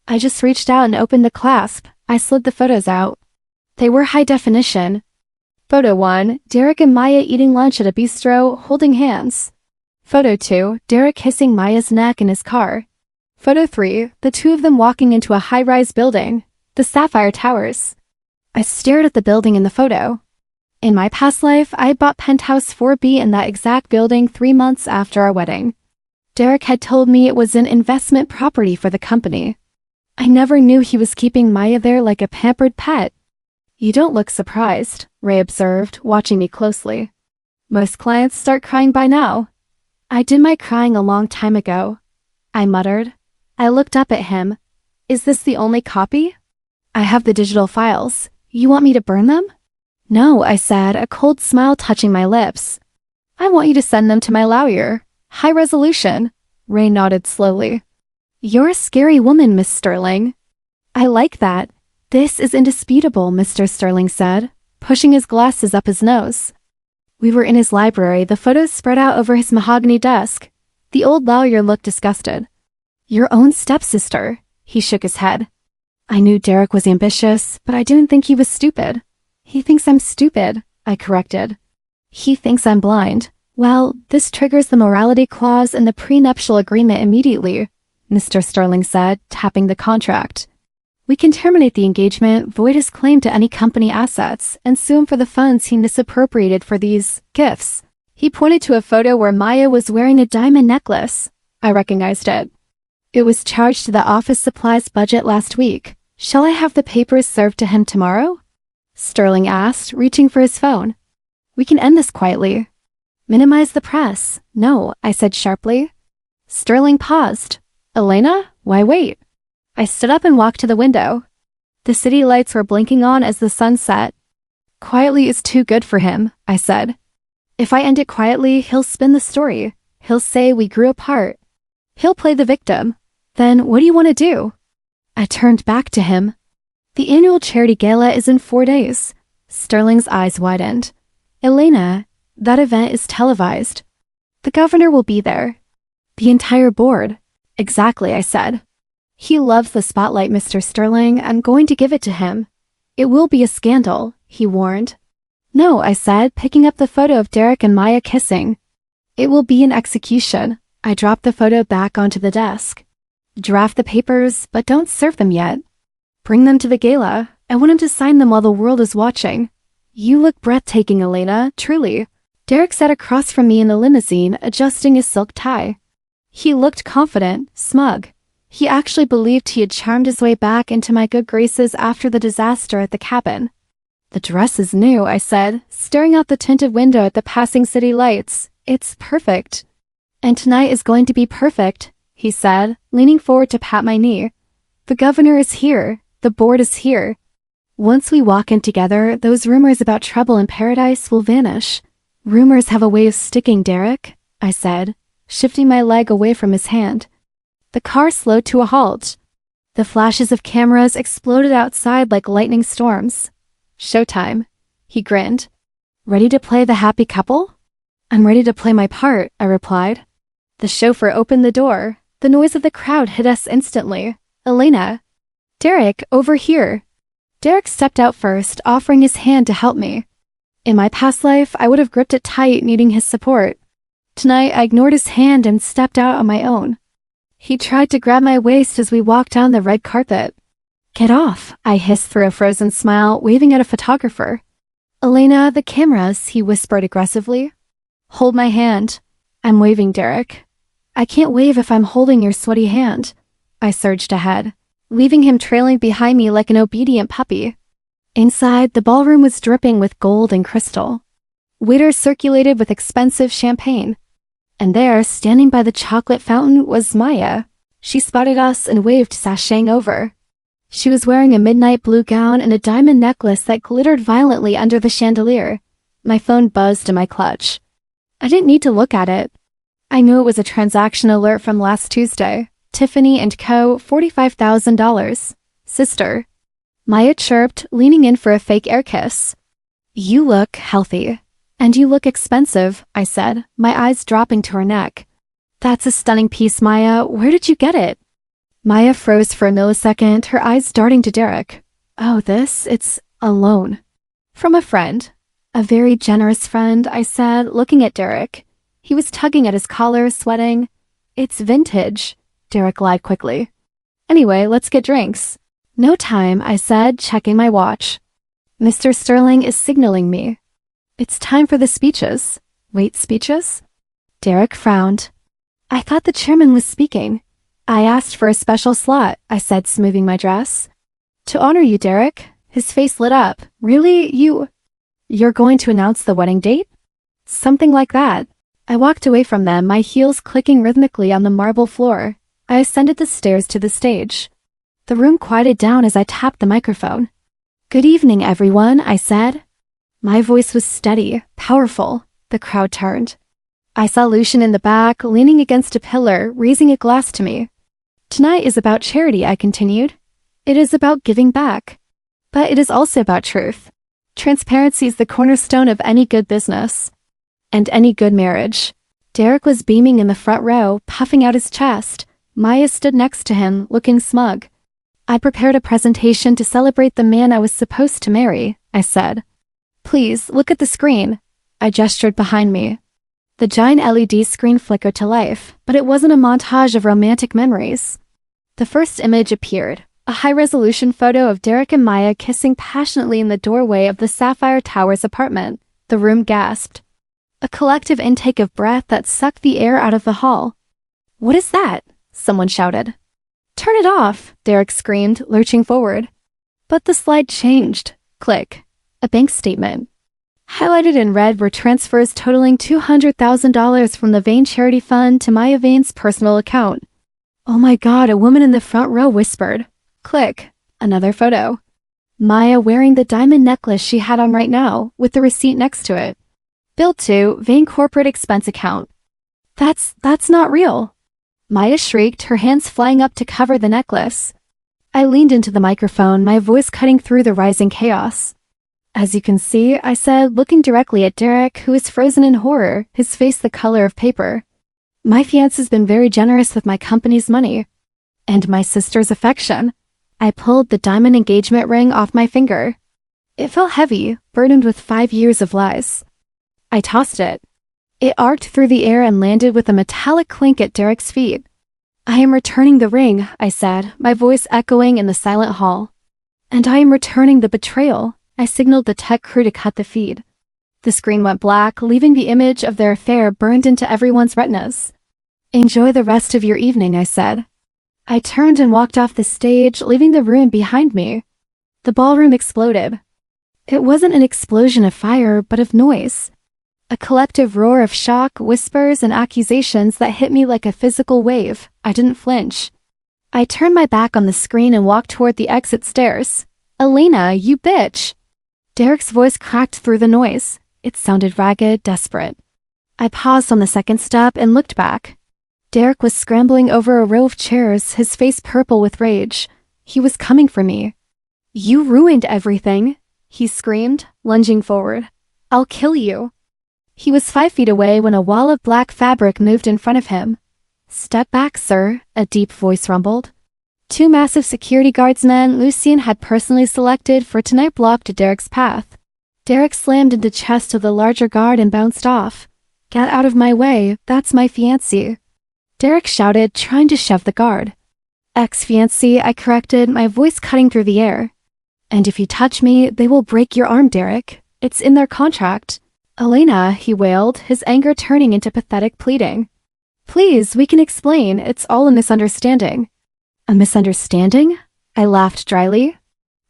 I just reached out and opened the clasp. I slid the photos out. They were high definition. Photo 1, Derek and Maya eating lunch at a bistro, holding hands. Photo 2, Derek kissing Maya's neck in his car. Photo 3, the two of them walking into a high-rise building, the Sapphire Towers. I stared at the building in the photo. In my past life, I had bought Penthouse 4B in that exact building 3 months after our wedding. Derek had told me it was an investment property for the company. I never knew he was keeping Maya there like a pampered pet. "You don't look surprised," Ray observed, watching me closely. "Most clients start crying by now." "I did my crying a long time ago," I muttered. I looked up at him. "Is this the only copy?" "I have the digital files. You want me to burn them?" "No," I said, a cold smile touching my lips. "I want you to send them to my lawyer. High resolution." Ray nodded slowly. "You're a scary woman, Miss Sterling." "I like that. This is indisputable," Mr. Sterling said, pushing his glasses up his nose. We were in his library, the photos spread out over his mahogany desk. The old lawyer looked disgusted. "Your own stepsister." He shook his head. I knew Derek was ambitious, but I didn't think he was stupid. "He thinks I'm stupid," I corrected. "He thinks I'm blind." "Well, this triggers the morality clause in the prenuptial agreement immediately," Mr. Sterling said, tapping the contract. "We can terminate the engagement, void his claim to any company assets, and sue him for the funds he misappropriated for these gifts." He pointed to a photo where Maya was wearing a diamond necklace. I recognized it. "It was charged to the office supplies budget last week. Shall I have the papers served to him tomorrow?" Sterling asked, reaching for his phone. "We can end this quietly." "Minimize the press." "No," I said sharply. Sterling paused. "Elena, why wait?" I stood up and walked to the window. The city lights were blinking on as the sun set. "Quietly is too good for him," I said. "If I end it quietly, he'll spin the story. He'll say we grew apart. He'll play the victim. Then what do you want to do?" I turned back to him. "The annual charity gala is in 4 days." Sterling's eyes widened. Elena, that event is televised. The governor will be there. The entire board. Exactly, I said. He loves the spotlight, Mr. Sterling. I'm going to give it to him. It will be a scandal, he warned. No, I said, picking up the photo of Derek and Maya kissing. It will be an execution. I dropped the photo back onto the desk. Draft the papers, but don't serve them yet. Bring them to the gala. I want him to sign them while the world is watching. You look breathtaking, Elena, truly. Derek sat across from me in the limousine, adjusting his silk tie. He looked confident, smug. He actually believed he had charmed his way back into my good graces after the disaster at the cabin. The dress is new, I said, staring out the tinted window at the passing city lights. It's perfect. And tonight is going to be perfect, he said, leaning forward to pat my knee. The governor is here. The board is here. Once we walk in together, those rumors about trouble in paradise will vanish. Rumors have a way of sticking, Derek, I said, shifting my leg away from his hand. The car slowed to a halt. The flashes of cameras exploded outside like lightning storms. Showtime, he grinned. Ready to play the happy couple? I'm ready to play my part, I replied. The chauffeur opened the door. The noise of the crowd hit us instantly. Elena. Derek, over here. Derek stepped out first, offering his hand to help me. In my past life, I would have gripped it tight, needing his support. Tonight, I ignored his hand and stepped out on my own. He tried to grab my waist as we walked down the red carpet. Get off, I hissed through a frozen smile, waving at a photographer. Elena, the cameras, he whispered aggressively. Hold my hand. I'm waving, Derek. I can't wave if I'm holding your sweaty hand. I surged ahead, leaving him trailing behind me like an obedient puppy. Inside, the ballroom was dripping with gold and crystal. Waiters circulated with expensive champagne. And there, standing by the chocolate fountain, was Maya. She spotted us and waved, sashaying over. She was wearing a midnight blue gown and a diamond necklace that glittered violently under the chandelier. My phone buzzed in my clutch. I didn't need to look at it. I knew it was a transaction alert from last Tuesday. Tiffany & Co., $45,000. Sister. Maya chirped, leaning in for a fake air kiss. You look healthy. And you look expensive, I said, my eyes dropping to her neck. That's a stunning piece, Maya. Where did you get it? Maya froze for a millisecond, her eyes darting to Derek. Oh, it's a loan. From a friend. A very generous friend, I said, looking at Derek. He was tugging at his collar, sweating. It's vintage, Derek lied quickly. Anyway, let's get drinks. No time, I said, checking my watch. Mr. Sterling is signaling me. It's time for the speeches. Wait, speeches? Derek frowned. I thought the chairman was speaking. I asked for a special slot, I said, smoothing my dress. To honor you, Derek. His face lit up. Really? You're going to announce the wedding date? Something like that. I walked away from them, my heels clicking rhythmically on the marble floor. I ascended the stairs to the stage. The room quieted down as I tapped the microphone. Good evening, everyone, I said. My voice was steady, powerful. The crowd turned. I saw Lucian in the back, leaning against a pillar, raising a glass to me. Tonight is about charity, I continued. It is about giving back. But it is also about truth. Transparency is the cornerstone of any good business. And any good marriage. Derek was beaming in the front row, puffing out his chest. Maya stood next to him, looking smug. I prepared a presentation to celebrate the man I was supposed to marry, I said. Please, look at the screen. I gestured behind me. The giant LED screen flickered to life, but it wasn't a montage of romantic memories. The first image appeared, a high-resolution photo of Derek and Maya kissing passionately in the doorway of the Sapphire Towers apartment. The room gasped. A collective intake of breath that sucked the air out of the hall. What is that? Someone shouted. Turn it off, Derek screamed, lurching forward. But the slide changed. Click. A bank statement. Highlighted in red were transfers totaling $200,000 from the Vane Charity Fund to Maya Vane's personal account. Oh my God, a woman in the front row whispered. Click. Another photo. Maya wearing the diamond necklace she had on right now, with the receipt next to it. Bill to Vane Corporate Expense Account. That's not real. Maya shrieked, her hands flying up to cover the necklace. I leaned into the microphone, my voice cutting through the rising chaos. As you can see, I said, looking directly at Derek, who is frozen in horror, his face the color of paper. My fiancé's been very generous with my company's money. And my sister's affection. I pulled the diamond engagement ring off my finger. It felt heavy, burdened with 5 years of lies. I tossed it. It arced through the air and landed with a metallic clink at Derek's feet. I am returning the ring, I said, my voice echoing in the silent hall. And I am returning the betrayal. I signaled the tech crew to cut the feed. The screen went black, leaving the image of their affair burned into everyone's retinas. Enjoy the rest of your evening, I said. I turned and walked off the stage, leaving the room behind me. The ballroom exploded. It wasn't an explosion of fire, but of noise. A collective roar of shock, whispers, and accusations that hit me like a physical wave. I didn't flinch. I turned my back on the screen and walked toward the exit stairs. Elena, you bitch! Derek's voice cracked through the noise. It sounded ragged, desperate. I paused on the second step and looked back. Derek was scrambling over a row of chairs, his face purple with rage. He was coming for me. You ruined everything, he screamed, lunging forward. I'll kill you. He was 5 feet away when a wall of black fabric moved in front of him. Step back, sir, a deep voice rumbled. 2 massive security guardsmen Lucian had personally selected for tonight blocked Derek's path. Derek slammed into the chest of the larger guard and bounced off. Get out of my way, that's my fiancé. Derek shouted, trying to shove the guard. Ex-fiancé, I corrected, my voice cutting through the air. And if you touch me, they will break your arm, Derek. It's in their contract. Elena, he wailed, his anger turning into pathetic pleading. Please, we can explain, it's all a misunderstanding. A misunderstanding? I laughed dryly.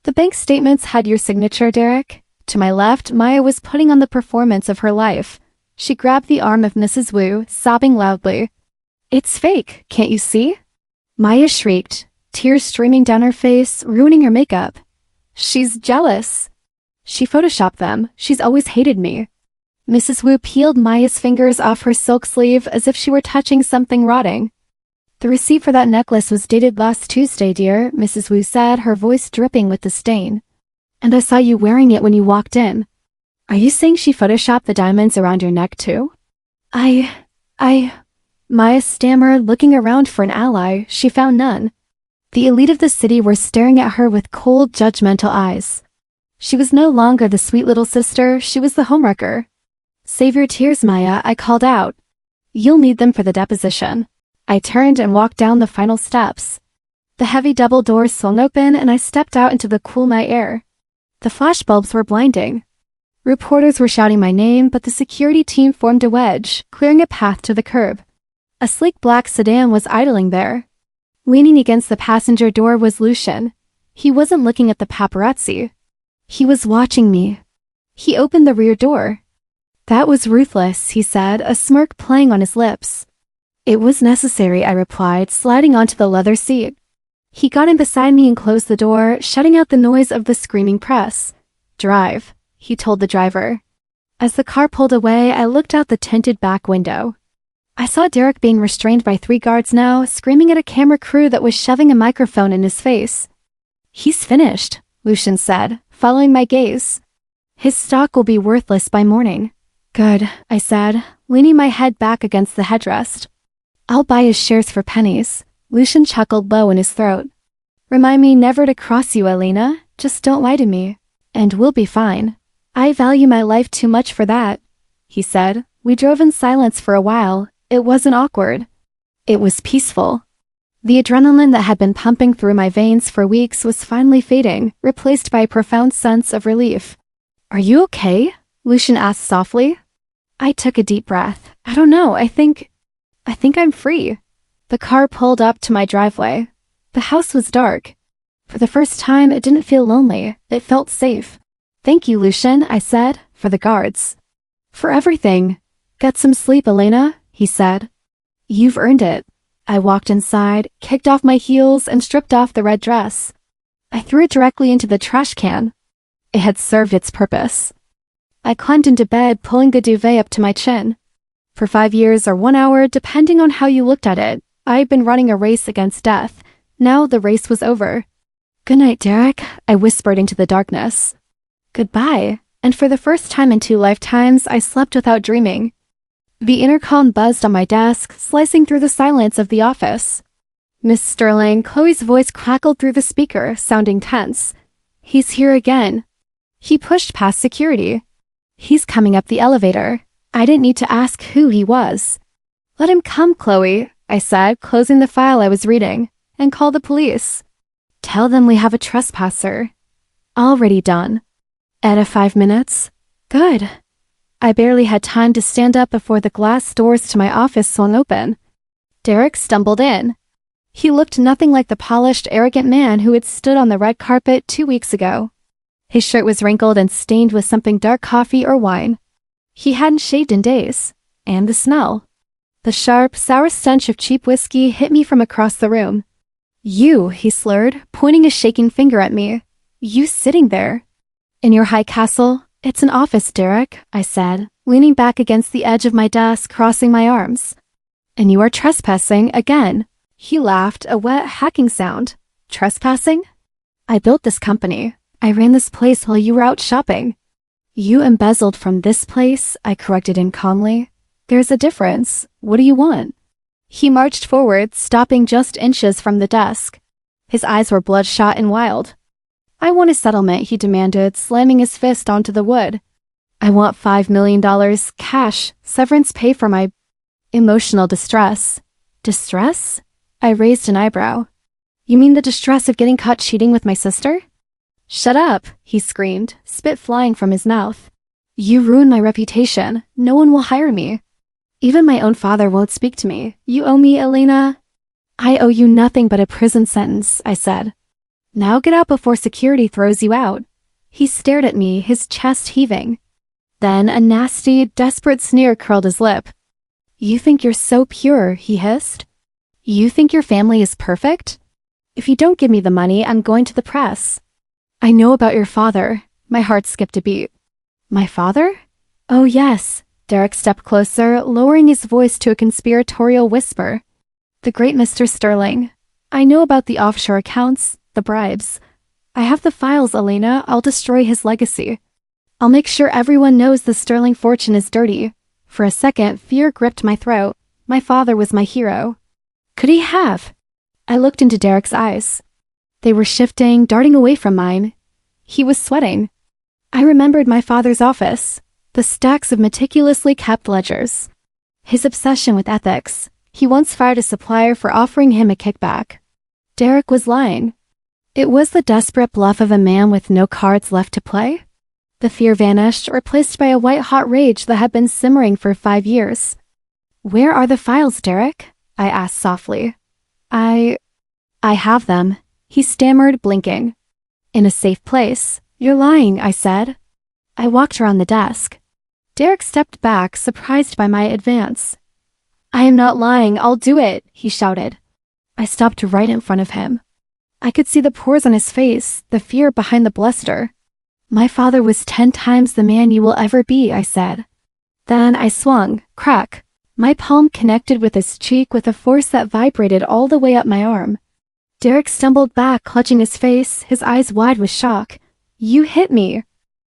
The bank statements had your signature, Derek. To my left, Maya was putting on the performance of her life. She grabbed the arm of Mrs. Wu, sobbing loudly. It's fake, can't you see? Maya shrieked, tears streaming down her face, ruining her makeup. She's jealous. She photoshopped them. She's always hated me. Mrs. Wu peeled Maya's fingers off her silk sleeve as if she were touching something rotting. The receipt for that necklace was dated last Tuesday, dear, Mrs. Wu said, her voice dripping with disdain. And I saw you wearing it when you walked in. Are you saying she photoshopped the diamonds around your neck too? Maya stammered, looking around for an ally. She found none. The elite of the city were staring at her with cold, judgmental eyes. She was no longer the sweet little sister, she was the homewrecker. Save your tears, Maya, I called out. You'll need them for the deposition. I turned and walked down the final steps. The heavy double doors swung open and I stepped out into the cool night air. The flashbulbs were blinding. Reporters were shouting my name, but the security team formed a wedge, clearing a path to the curb. A sleek black sedan was idling there. Leaning against the passenger door was Lucian. He wasn't looking at the paparazzi. He was watching me. He opened the rear door. That was ruthless, he said, a smirk playing on his lips. It was necessary, I replied, sliding onto the leather seat. He got in beside me and closed the door, shutting out the noise of the screaming press. Drive, he told the driver. As the car pulled away, I looked out the tinted back window. I saw Derek being restrained by 3 guards now, screaming at a camera crew that was shoving a microphone in his face. He's finished, Lucian said, following my gaze. His stock will be worthless by morning. Good, I said, leaning my head back against the headrest. I'll buy his shares for pennies. Lucian chuckled low in his throat. Remind me never to cross you, Elena. Just don't lie to me. And we'll be fine. I value my life too much for that, he said. We drove in silence for a while. It wasn't awkward. It was peaceful. The adrenaline that had been pumping through my veins for weeks was finally fading, replaced by a profound sense of relief. Are you okay? Lucian asked softly. I took a deep breath. I don't know, I think I'm free. The car pulled up to my driveway. The house was dark. For the first time, it didn't feel lonely. It felt safe. Thank you, Lucian, I said, for the guards. For everything. Get some sleep, Elena, he said. You've earned it. I walked inside, kicked off my heels, and stripped off the red dress. I threw it directly into the trash can. It had served its purpose. I climbed into bed, pulling the duvet up to my chin. For 5 years or 1 hour, depending on how you looked at it, I'd been running a race against death. Now the race was over. Good night, Derek, I whispered into the darkness. Goodbye. And for the first time in 2 lifetimes, I slept without dreaming. The intercom buzzed on my desk, slicing through the silence of the office. Miss Sterling, Chloe's voice crackled through the speaker, sounding tense. He's here again. He pushed past security. He's coming up the elevator. I didn't need to ask who he was. Let him come, Chloe, I said, closing the file I was reading, and call the police. Tell them we have a trespasser. Already done. At 5 minutes? Good. I barely had time to stand up before the glass doors to my office swung open. Derek stumbled in. He looked nothing like the polished, arrogant man who had stood on the red carpet 2 weeks ago. His shirt was wrinkled and stained with something dark coffee or wine. He hadn't shaved in days. And the smell. The sharp, sour stench of cheap whiskey hit me from across the room. You, he slurred, pointing a shaking finger at me. You sitting there. In your high castle? It's an office, Derek, I said, leaning back against the edge of my desk, crossing my arms. And you are trespassing again. He laughed, a wet, hacking sound. Trespassing? I built this company. I ran this place while you were out shopping. You embezzled from this place, I corrected him calmly. There's a difference. What do you want? He marched forward, stopping just inches from the desk. His eyes were bloodshot and wild. I want a settlement, he demanded, slamming his fist onto the wood. I want $5 million, cash, severance pay for my emotional distress. Distress? I raised an eyebrow. You mean the distress of getting caught cheating with my sister? Shut up, he screamed, spit flying from his mouth. You ruined my reputation. No one will hire me. Even my own father won't speak to me. You owe me, Elena. I owe you nothing but a prison sentence, I said. Now get out before security throws you out. He stared at me, his chest heaving. Then a nasty, desperate sneer curled his lip. You think you're so pure, he hissed. You think your family is perfect? If you don't give me the money, I'm going to the press. I know about your father. My heart skipped a beat. My father? Oh, yes. Derek stepped closer, lowering his voice to a conspiratorial whisper. The great Mr. Sterling. I know about the offshore accounts, the bribes. I have the files, Elena. I'll destroy his legacy. I'll make sure everyone knows the Sterling fortune is dirty. For a second, fear gripped my throat. My father was my hero. Could he have? I looked into Derek's eyes. They were shifting, darting away from mine. He was sweating. I remembered my father's office, the stacks of meticulously kept ledgers. His obsession with ethics. He once fired a supplier for offering him a kickback. Derek was lying. It was the desperate bluff of a man with no cards left to play. The fear vanished, replaced by a white-hot rage that had been simmering for 5 years. Where are the files, Derek? I asked softly. I have them. He stammered, blinking. In a safe place. You're lying, I said. I walked around the desk. Derek stepped back, surprised by my advance. I am not lying, I'll do it, he shouted. I stopped right in front of him. I could see the pores on his face, the fear behind the bluster. My father was 10 times the man you will ever be, I said. Then I swung, crack. My palm connected with his cheek with a force that vibrated all the way up my arm. Derek stumbled back, clutching his face, his eyes wide with shock. You hit me.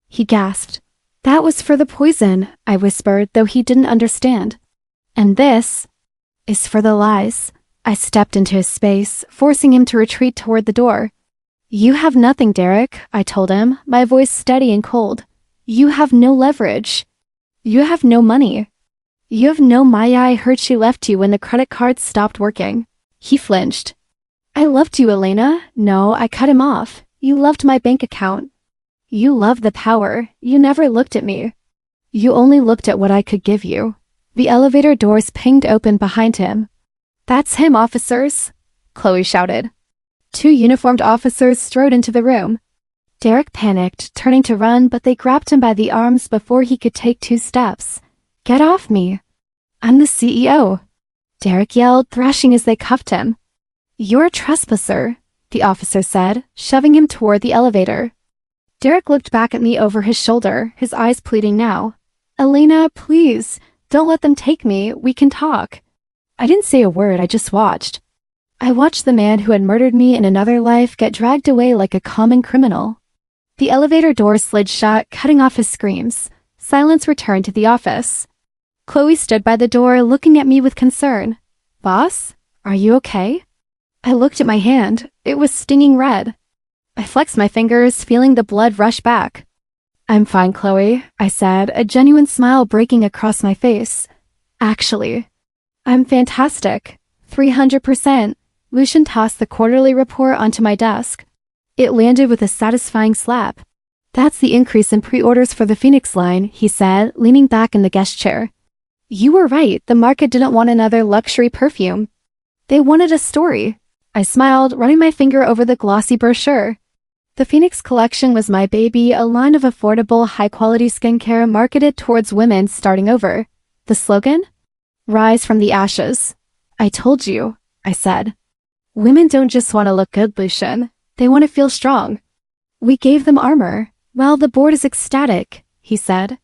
He gasped. That was for the poison, I whispered, though he didn't understand. And this is for the lies. I stepped into his space, forcing him to retreat toward the door. You have nothing, Derek, I told him, my voice steady and cold. You have no leverage. You have no money. You have no Maya. I heard she left you when the credit cards stopped working. He flinched. I loved you, Elena. No, I cut him off. You loved my bank account. You loved the power. You never looked at me. You only looked at what I could give you. The elevator doors pinged open behind him. That's him, officers, Chloe shouted. 2 uniformed officers strode into the room. Derek panicked, turning to run, but they grabbed him by the arms before he could take 2 steps. Get off me. I'm the CEO. Derek yelled, thrashing as they cuffed him. You're a trespasser, the officer said, shoving him toward the elevator. Derek looked back at me over his shoulder, his eyes pleading now. Elena, please, don't let them take me. We can talk. I didn't say a word, I just watched. I watched the man who had murdered me in another life get dragged away like a common criminal. The elevator door slid shut, cutting off his screams. Silence returned to the office. Chloe stood by the door, looking at me with concern. "Boss, are you okay?" I looked at my hand. It was stinging red. I flexed my fingers, feeling the blood rush back. "I'm fine, Chloe," I said, a genuine smile breaking across my face. "Actually, I'm fantastic. 300%. Lucian tossed the quarterly report onto my desk. It landed with a satisfying slap. "That's the increase in pre-orders for the Phoenix line," he said, leaning back in the guest chair. "You were right. The market didn't want another luxury perfume. They wanted a story." I smiled, running my finger over the glossy brochure. The Phoenix collection was my baby, a line of affordable, high-quality skincare marketed towards women starting over. The slogan? "Rise from the ashes." "I told you," I said. "Women don't just want to look good, Lucian. They want to feel strong." "We gave them armor." "Well, the board is ecstatic," he said.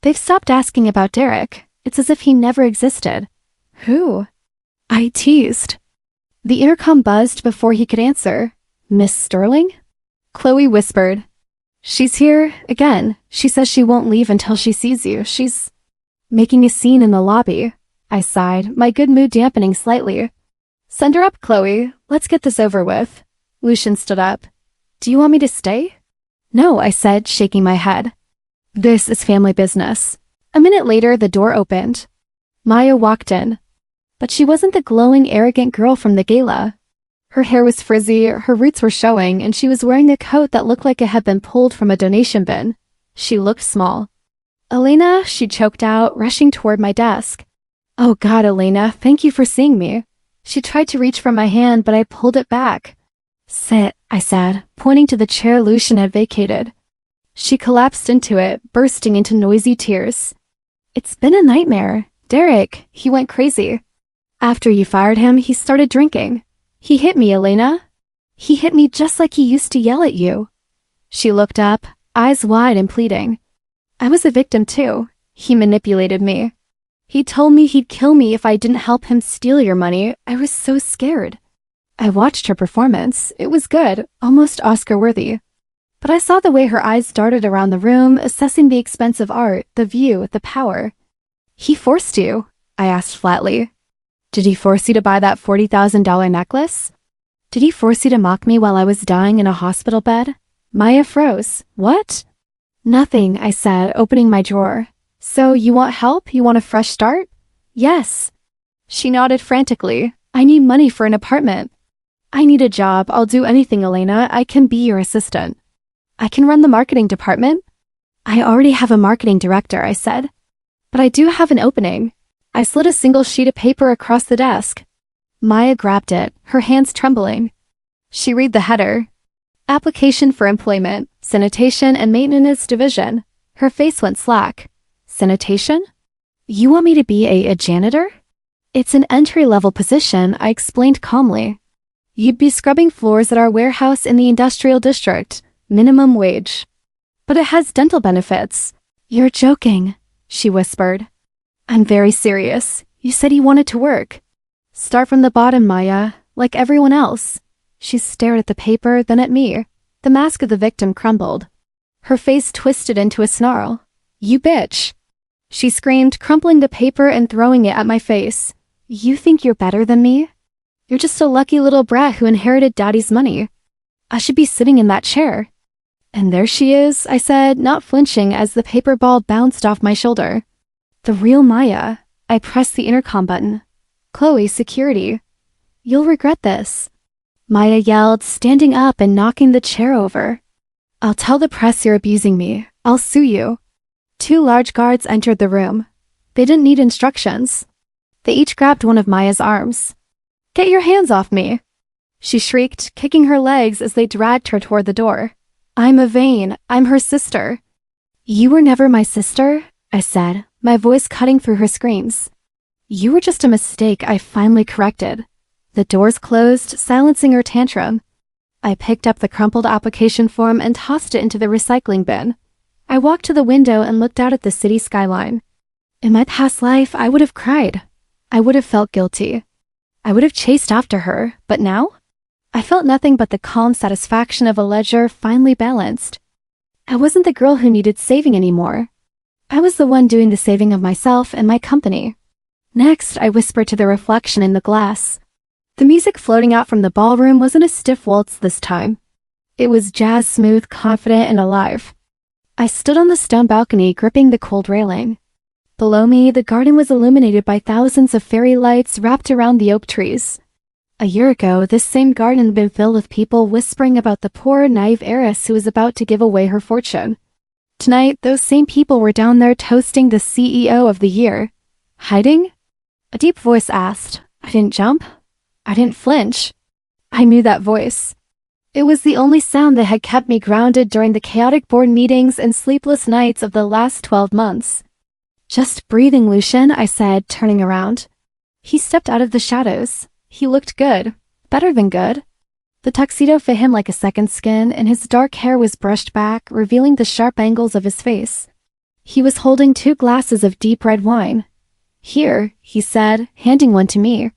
"They've stopped asking about Derek. It's as if he never existed." "Who?" I teased. The intercom buzzed before he could answer. "Miss Sterling?" Chloe whispered. "She's here again. She says she won't leave until she sees you. She's making a scene in the lobby." I sighed, my good mood dampening slightly. "Send her up, Chloe. Let's get this over with." Lucian stood up. "Do you want me to stay?" "No," I said, shaking my head. "This is family business." A minute later, the door opened. Maya walked in. But she wasn't the glowing, arrogant girl from the gala. Her hair was frizzy, her roots were showing, and she was wearing a coat that looked like it had been pulled from a donation bin. She looked small. "Elena," she choked out, rushing toward my desk. "Oh God, Elena, thank you for seeing me." She tried to reach for my hand, but I pulled it back. "Sit," I said, pointing to the chair Lucian had vacated. She collapsed into it, bursting into noisy tears. "It's been a nightmare. Derek, he went crazy. After you fired him, he started drinking. He hit me, Elena. He hit me just like he used to yell at you." She looked up, eyes wide and pleading. "I was a victim too. He manipulated me. He told me he'd kill me if I didn't help him steal your money. I was so scared." I watched her performance. It was good, almost Oscar-worthy. But I saw the way her eyes darted around the room, assessing the expensive art, the view, the power. "He forced you?" I asked flatly. "Did he force you to buy that $40,000 necklace? Did he force you to mock me while I was dying in a hospital bed?" Maya froze. "What?" "Nothing," I said, opening my drawer. "So you want help? You want a fresh start?" "Yes." She nodded frantically. "I need money for an apartment." "I need a job. I'll do anything, Elena. I can be your assistant." "I can run the marketing department." "I already have a marketing director," I said. "But I do have an opening." I slid a single sheet of paper across the desk. Maya grabbed it, her hands trembling. She read the header. "Application for employment, sanitation and maintenance division." Her face went slack. "Sanitation? You want me to be a janitor?" "It's an entry-level position," I explained calmly. "You'd be scrubbing floors at our warehouse in the industrial district, minimum wage." "But it has dental benefits." "You're joking," she whispered. "I'm very serious. You said you wanted to work." "Start from the bottom, Maya, like everyone else." She stared at the paper, then at me. The mask of the victim crumbled. Her face twisted into a snarl. "You bitch!" She screamed, crumpling the paper and throwing it at my face. "You think you're better than me? You're just a lucky little brat who inherited Daddy's money. I should be sitting in that chair." "And there she is," I said, not flinching as the paper ball bounced off my shoulder. The real Maya. I pressed the intercom button. "Chloe, security. You'll regret this." Maya yelled, standing up and knocking the chair over. "I'll tell the press you're abusing me. I'll sue you." Two large guards entered the room. They didn't need instructions. They each grabbed one of Maya's arms. "Get your hands off me!" She shrieked, kicking her legs as they dragged her toward the door. "I'm Yvain. I'm her sister." "You were never my sister," I said, my voice cutting through her screams. "You were just a mistake I finally corrected." The doors closed, silencing her tantrum. I picked up the crumpled application form and tossed it into the recycling bin. I walked to the window and looked out at the city skyline. In my past life, I would have cried. I would have felt guilty. I would have chased after her, but now? I felt nothing but the calm satisfaction of a ledger finally balanced. I wasn't the girl who needed saving anymore. I was the one doing the saving of myself and my company. Next, I whispered to the reflection in the glass. The music floating out from the ballroom wasn't a stiff waltz this time. It was jazz smooth, confident, and alive. I stood on the stone balcony, gripping the cold railing. Below me, the garden was illuminated by thousands of fairy lights wrapped around the oak trees. A year ago, this same garden had been filled with people whispering about the poor, naive heiress who was about to give away her fortune. Tonight, those same people were down there toasting the CEO of the year. Hiding? A deep voice asked. I didn't jump. I didn't flinch. I knew that voice. It was the only sound that had kept me grounded during the chaotic board meetings and sleepless nights of the last 12 months. Just breathing, Lucian, I said, turning around. He stepped out of the shadows. He looked good. Better than good. The tuxedo fit him like a second skin, and his dark hair was brushed back, revealing the sharp angles of his face. He was holding 2 glasses of deep red wine. Here, he said, handing one to me.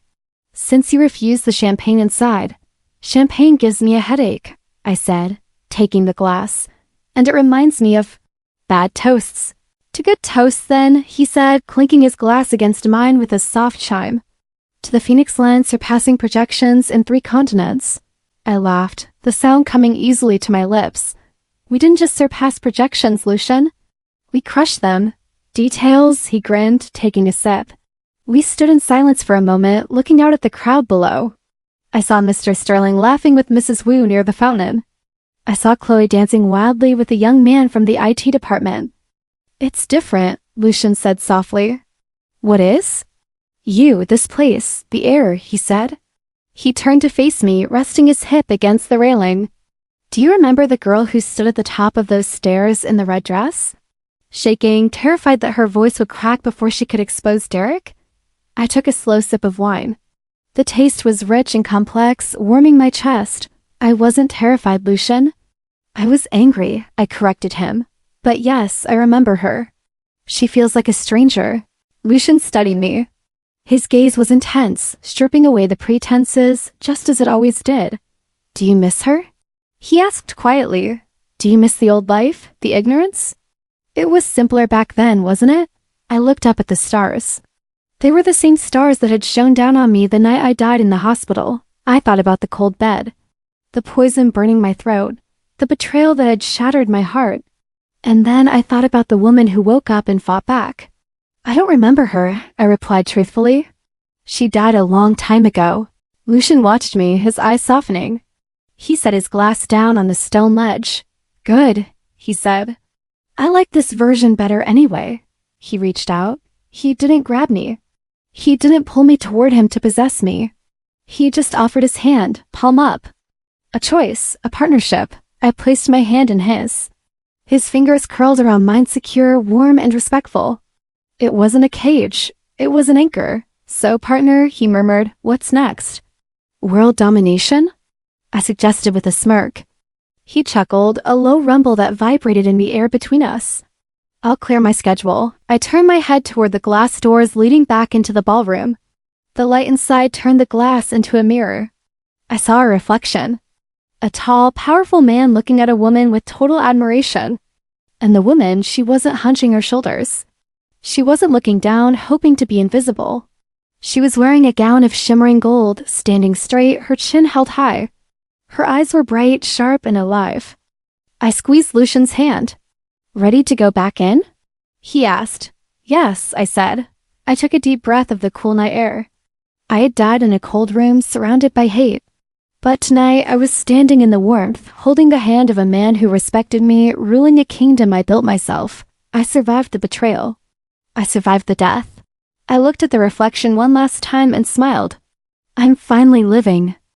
Since you refused the champagne inside. Champagne gives me a headache, I said, taking the glass. And it reminds me of bad toasts. To good toasts, then, he said, clinking his glass against mine with a soft chime. To the Phoenix land surpassing projections in 3 continents. I laughed, the sound coming easily to my lips. We didn't just surpass projections, Lucian. We crushed them. Details, he grinned, taking a sip. We stood in silence for a moment, looking out at the crowd below. I saw Mr. Sterling laughing with Mrs. Wu near the fountain. I saw Chloe dancing wildly with a young man from the IT department. It's different, Lucian said softly. What is? You, this place, the air, he said. He turned to face me, resting his hip against the railing. Do you remember the girl who stood at the top of those stairs in the red dress? Shaking, terrified that her voice would crack before she could expose Derek? I took a slow sip of wine. The taste was rich and complex, warming my chest. I wasn't terrified, Lucian. I was angry, I corrected him. But yes, I remember her. She feels like a stranger. Lucian studied me. His gaze was intense, stripping away the pretenses, just as it always did. Do you miss her? He asked quietly. Do you miss the old life, the ignorance? It was simpler back then, wasn't it? I looked up at the stars. They were the same stars that had shone down on me the night I died in the hospital. I thought about the cold bed, the poison burning my throat, the betrayal that had shattered my heart. And then I thought about the woman who woke up and fought back. I don't remember her, I replied truthfully. She died a long time ago. Lucian watched me, his eyes softening. He set his glass down on the stone ledge. Good, he said. I like this version better anyway. He reached out. He didn't grab me. He didn't pull me toward him to possess me. He just offered his hand, palm up. A choice, a partnership. I placed my hand in his. His fingers curled around mine, secure, warm, and respectful. It wasn't a cage. It was an anchor. So, partner, he murmured, what's next? World domination? I suggested with a smirk. He chuckled, a low rumble that vibrated in the air between us. I'll clear my schedule. I turned my head toward the glass doors leading back into the ballroom. The light inside turned the glass into a mirror. I saw a reflection. A tall, powerful man looking at a woman with total admiration. And the woman, she wasn't hunching her shoulders. She wasn't looking down, hoping to be invisible. She was wearing a gown of shimmering gold, standing straight, her chin held high. Her eyes were bright, sharp, and alive. I squeezed Lucian's hand. Ready to go back in? He asked. Yes, I said. I took a deep breath of the cool night air. I had died in a cold room surrounded by hate. But tonight I was standing in the warmth, holding the hand of a man who respected me, ruling a kingdom I built myself. I survived the betrayal. I survived the death. I looked at the reflection one last time and smiled. I'm finally living.